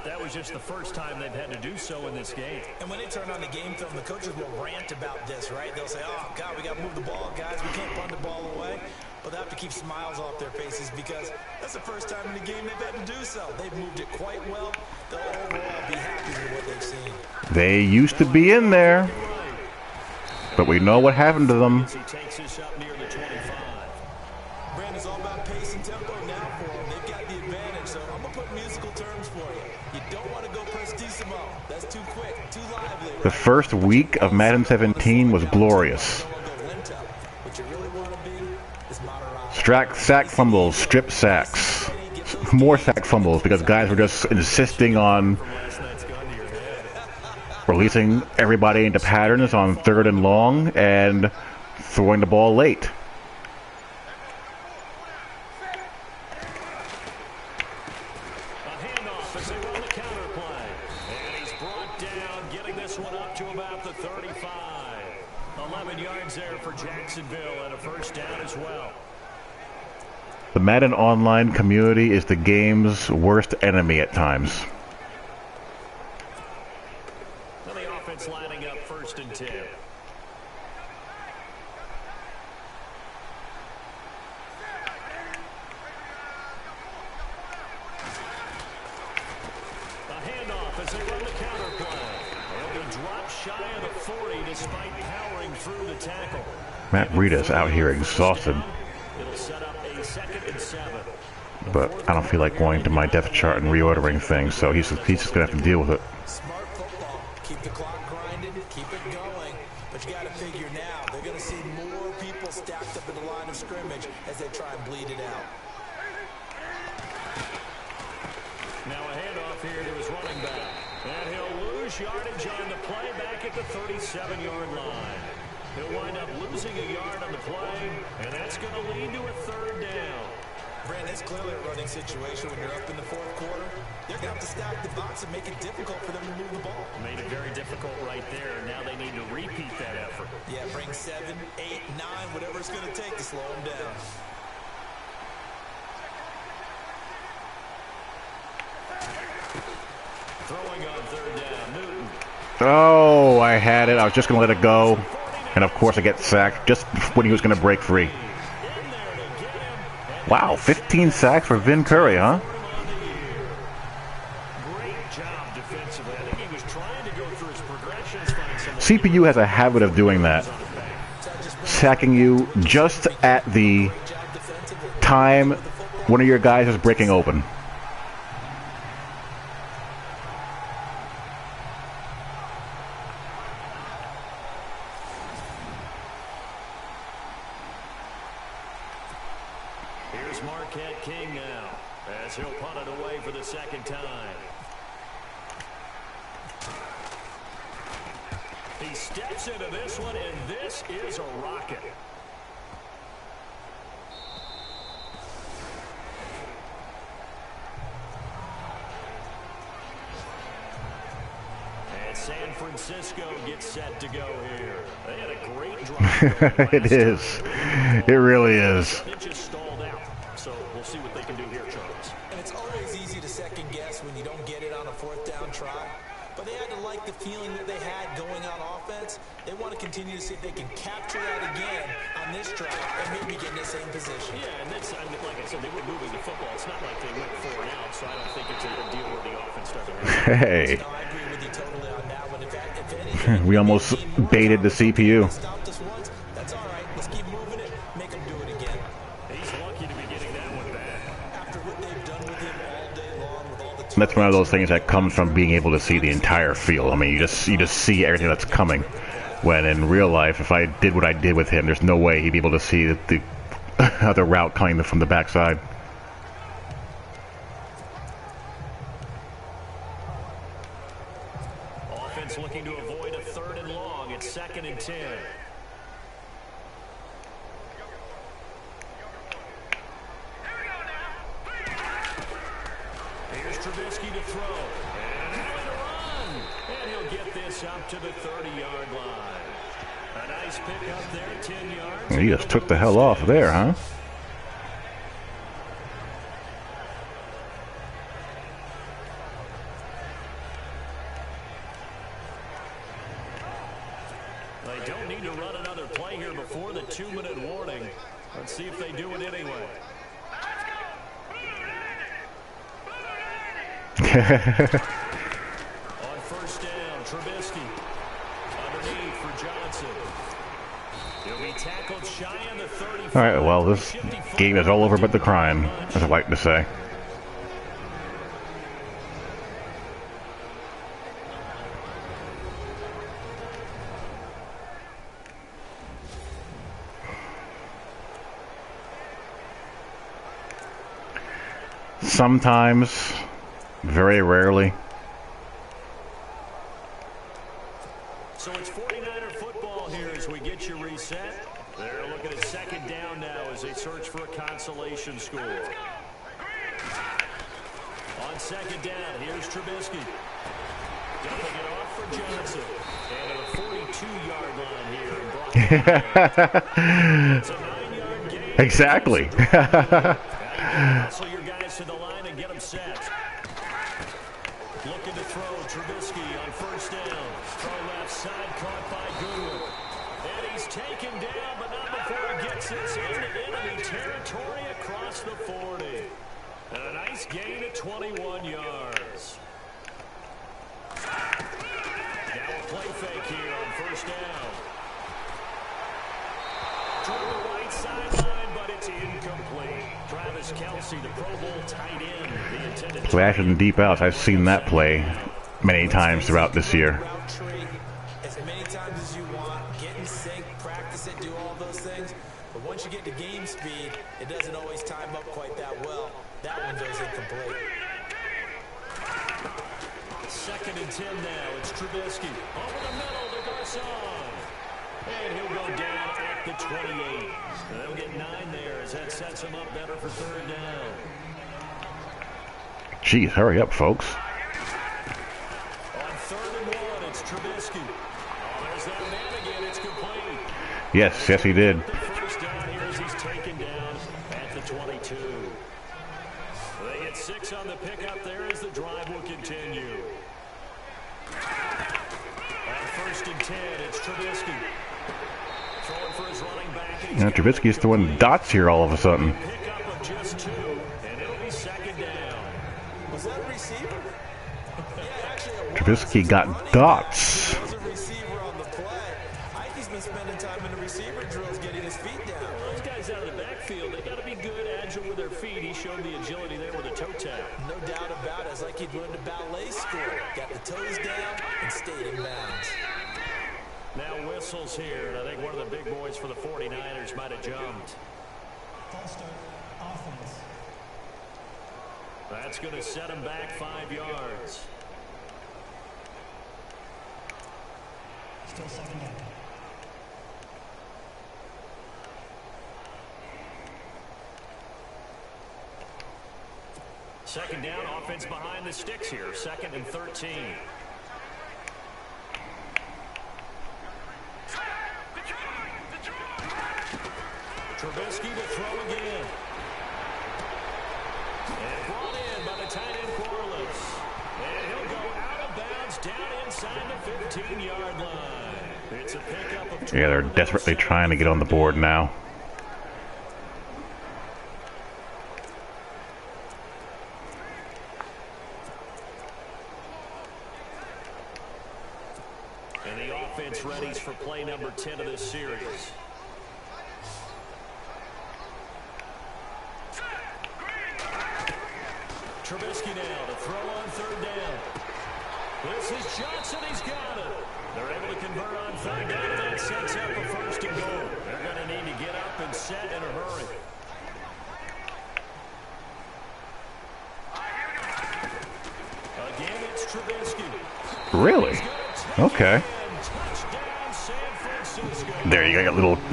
That was just the first time they've had to do so in this game. And when they turn on the game film, the coaches will rant about this, right? They'll say, oh, God, we got to move the ball, guys. We can't punt the ball away. But they have to keep smiles off their faces because that's the first time in the game they've had to do so. They've moved it quite well. They'll overall be happy with what they've seen. They used to be in there, but we know what happened to them. He takes this up near the 25. Brandon, it's all about pace and tempo now for them. They've got the advantage, so I'm going to put musical terms for you. You don't want to go prestissimo. That's too quick, too lively. Right? The first week of Madden 17 was glorious. What you really want to be is moderate. Sack fumbles, strip sacks, more sack fumbles because guys were just insisting on releasing everybody into patterns on 3rd and long and throwing the ball late. A handoff as they run the counter play. And he's brought down, getting this one up to about the 35. 11 yards there for Jacksonville and a first down as well. The Madden Online community is the game's worst enemy at times. Now the offense lining up 1st and 10. A handoff as they run the counter play. They'll be dropped shy of the 40 despite powering through the tackle. Matt Breida's out here exhausted, It'll set up a 2nd and 7. but I don't feel like going to my depth chart and reordering things, so he's just going to have to deal with it. Smart football. Keep the clock grinding, keep it going. But you got to figure now, they're going to see more people stacked up in the line of scrimmage as they try and bleed it out. Now a handoff here to his running back. And he'll lose yardage on the play back at the 37-yard line. He'll wind up losing a yard on the play, and that's going to lead to a 3rd down. Brandon, it's clearly a running situation when you're up in the 4th quarter. They're going to have to stack the box and make it difficult for them to move the ball. Made it very difficult right there. Now they need to repeat that effort. Yeah, bring 7, 8, 9, whatever it's going to take to slow them down. Throwing on 3rd down, Newton. Oh, I had it. I was just going to let it go. And of course I get sacked just when he was going to break free. Wow, 15 sacks for Vin Curry, huh? Great job defensively. I think he was trying to go through his progressions. CPU has a habit of doing that. Sacking you just at the time one of your guys is breaking open. Here's Marquette King now as he'll punt it away for the 2nd time. He steps into this one, and this is a rocket. And San Francisco gets set to go here. They had a great drive. It is. It really is. It just stalled out. So we'll see what they can do here, Charles. And it's always easy to second guess when you don't get it on a 4th down try. But they had to like the feeling that they had going on offense. They They want to continue to see if they can capture that again on this drive and maybe get in the same position. Yeah, and that's, I mean, like I said, they were moving the football. It's not like they went 4 and out, so I don't think it's a deal where the offense started. Hey. No, I agree with you totally on that one. If anything, We almost baited the CPU. stopped us once. That's all right. Let's keep moving it. Make them do it again. He's lucky to be getting that one back. After what they've done with him all day long, with all the That's one of those things that comes from being able to see the entire field. I mean, you just see everything that's coming. When in real life, if I did what I did with him, there's no way he'd be able to see the other route coming from the backside. Offense looking to avoid a 3rd and long. It's 2nd and 10. Here's Trubisky to throw. And now to run. And he'll get this up to the 30-yard line. A nice pick up there, 10 yards. He just took the hell off there, huh? They don't need to run another play here before the 2-minute warning. Let's see if they do it anyway. On 1st down, Trubisky. Underneath for Johnson. He'll be tackled shy of the 35. All right, well, this game is all over but the crime, as I like to say. Sometimes, very rarely. So it's 49er football here as we get you reset. They're looking at 2nd down now as they search for a consolation score. On 2nd down, here's Trubisky. Dumping it off for Johnson. And at a 42-yard line here. It's a 9-yard gain. Exactly. Hustle your guys to the line and get them set. Looking to throw, Trubisky on 1st down. Throw left side, caught by Goodwin. And he's taken down, but not before he gets this into enemy territory across the 40. And a nice gain at 21 yards. Now a play fake here on 1st down. Toward the right sideline, but it's incomplete. Travis Kelce, the Pro Bowl tight end, the intended Flashing and deep outs. I've seen that play many times throughout this year. route tree as many times as you want. Get in sync, practice it, do all those things. But once you get to game speed, it doesn't always time up quite that well. That one goes incomplete. 2nd and 10 now. It's Trubisky. Over the middle to Garcon. And he'll go down at the 28. They'll get 9 there as that sets him up better for 3rd down. Jeez, hurry up, folks. On 3rd and 1, it's Trubisky. Oh, there's that man again. It's complete. Yes, yes, he did. The 1st down here as he's taken down at the 22. They get 6 on the pickup there as the drive will continue. On 1st and 10, it's Trubisky. Throwing for his running back. And Trubisky's throwing dots here all of a sudden. Pickup of just 2, and it'll be 2nd down. Was that a receiver? Yeah, actually it was. Trubisky got dots. There was a receiver on the play. Ike's been spending time in the receiver drills getting his feet down. Those guys out of the backfield, they got to be good, agile with their feet. He showed the agility there with a toe tap. No doubt about it. It's like he'd learned a ballet school. Got the toes down and stayed in bounds. Now whistles here, and I think one of the big boys for the 49ers might have jumped. False start, offense. That's going to set him back 5 yards. Still 2nd down. Second down, offense behind the sticks here. 2nd and 13. Trubisky to throw again. And brought in by the tight end Corliss. And he'll go out of of bounds down inside the 15-yard line. It's a pickup of Yeah, they're desperately trying to get on the board now. And the offense readies for play number 10 of this series. Trubisky now to throw on third down. This is Johnson. He's got it. They're able to convert on third down, and that sets up a first and goal. They're going to need to get up and set in a hurry. Again, it's Trubisky. Really? Okay. Touchdown, San Francisco. There you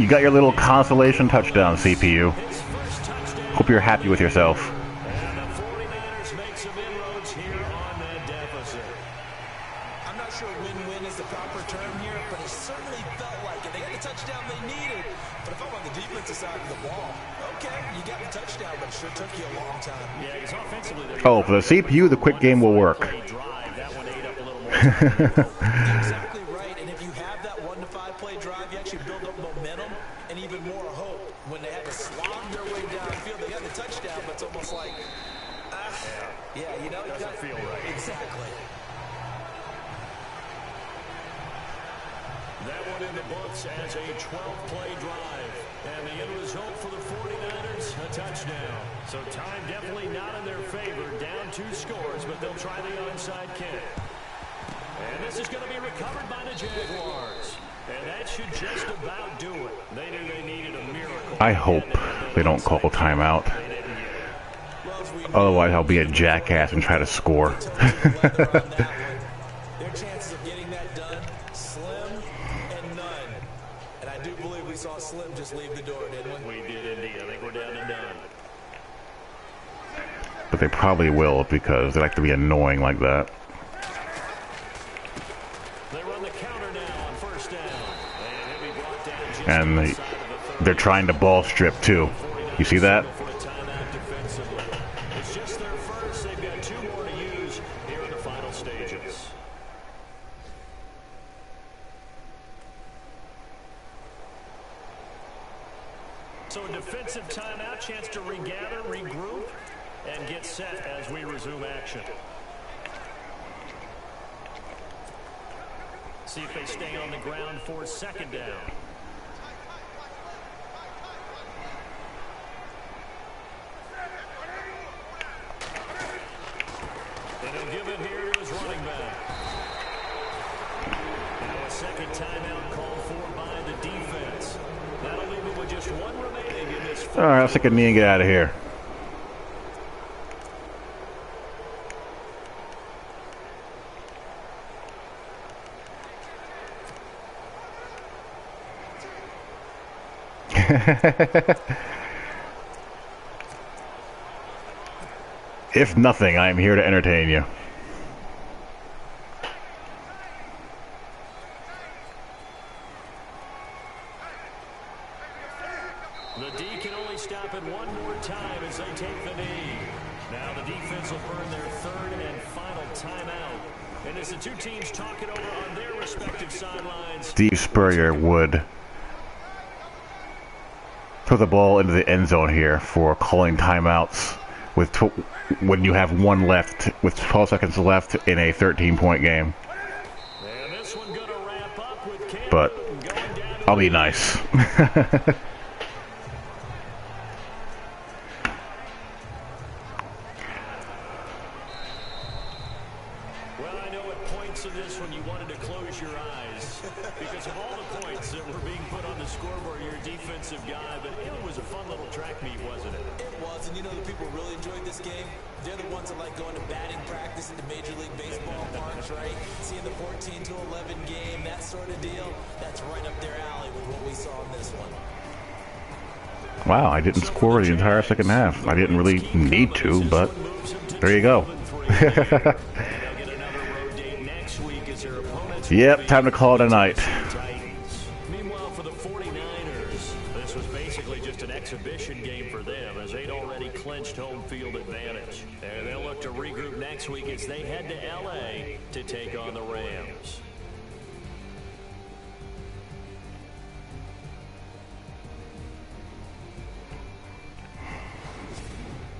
got your little consolation touchdown, CPU. His first touchdown. Hope you're happy with yourself. And the 49ers make some inroads here on that deficit. I'm not sure win-win is the proper term here, but it certainly felt like it. They got the touchdown they needed. But if I'm on the defensive side of the ball, okay, you got the touchdown, but it sure took you a long time. Yeah, because offensively, Oh, for the CPU, the quick game will work. that one ate up a little more. You're exactly right, and if you have that 1 to 5 play drive, you actually build up momentum and even more hope. When they had to slog their way downfield, they got the touchdown, but it's almost like, yeah, you know, Doesn't feel right. Exactly. That one in the books as a 12-play drive. And the end result for the 49ers, a touchdown. So time definitely not in their favor. Down 2 scores, but they'll try the onside kick. And this is going to be recovered by the Jaguars. And that should just about do it. They knew they needed a miracle. I hope they don't call a timeout. Otherwise, I'll be a jackass and try to score. Their chances of getting that done, slim and none. And I do believe we saw Slim just leave the door, didn't we? We did indeed. I think we're down to none. But they probably will because they like to be annoying like that. They run the counter now on first down. And he'll be brought down just And inside of the they're trying to ball strip too. You see that? for a timeout defensively. It's just their first. They've got 2 more to use here in the final stages. So a defensive timeout, chance to regather, regroup, and get set as we resume action. See if they stay on the ground for second down. And he'll give it here to his running back. Now a second timeout called for by the defense. That'll leave him with just 1 remaining in this. All right, let's take a knee and get out of here. If nothing, I am here to entertain you. The D can only stop it 1 more time as they take the knee. Now the defense will burn their 3rd and final timeout. And as the 2 teams talk it over on their respective sidelines. Steve Spurrier would throw the ball into the end zone here for calling timeouts with when you have 1 left, with 12 seconds left in a 13-point game. And this one gonna wrap up with Cam But Newton going down to I'll be nice. Well, I know at points of this when you wanted to close your eyes because of all the points that were being put on the scoreboard. You're a defensive guy, but it was a fun little track meet, wasn't it? It was, and you know the people who really enjoyed this game? They're the ones that like going to batting practice at the Major League Baseball parks, right? Seeing the 14-11 game, that sort of deal. That's right up their alley with what we saw in this one. Wow, I didn't score the entire second half. I didn't really need to, but there you go. Yep, time to call it a night. Meanwhile, for the 49ers, this was basically basically just an exhibition game for them as they'd already clinched home field advantage. And they'll look to regroup next week as they head to L.A. to take on the Rams.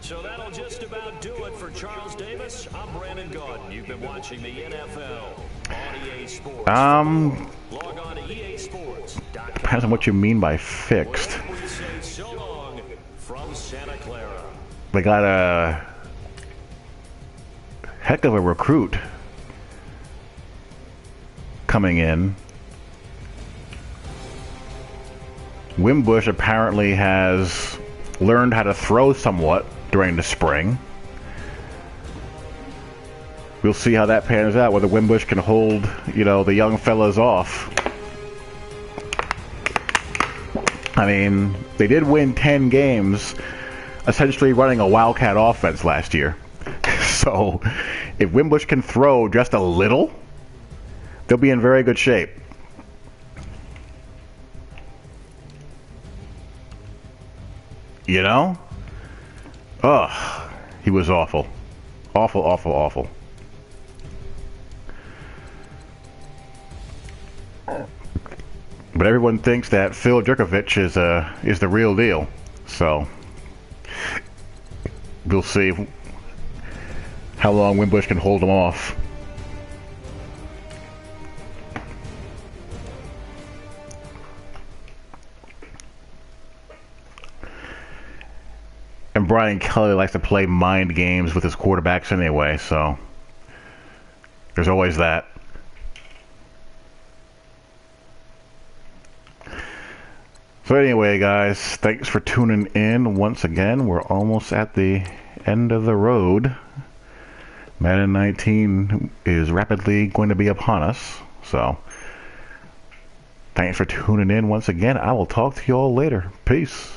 So that'll just about do it for Charles Davis. I'm Brandon Gaudin. You've been watching the NFL on EA Sports. Log on to EASports.com. Depends on what you mean by fixed. We say so long from Santa Clara. They got a heck of a recruit coming in. Wimbush apparently has learned how to throw somewhat during the spring. We'll see how that pans out, whether Wimbush can hold, the young fellas off. I mean, they did win 10 games, essentially running a Wildcat offense last year. So, if Wimbush can throw just a little, they'll be in very good shape. Ugh, he was awful. Awful, awful, awful. But everyone thinks that Phil Jerkovich is the real deal. So, we'll see how long Wimbush can hold him off. And Brian Kelly likes to play mind games with his quarterbacks anyway, so there's always that. So anyway, guys, thanks for tuning in once again. We're almost at the end of the road. Madden 19 is rapidly going to be upon us, so thanks for tuning in once again. I will talk to you all later. Peace.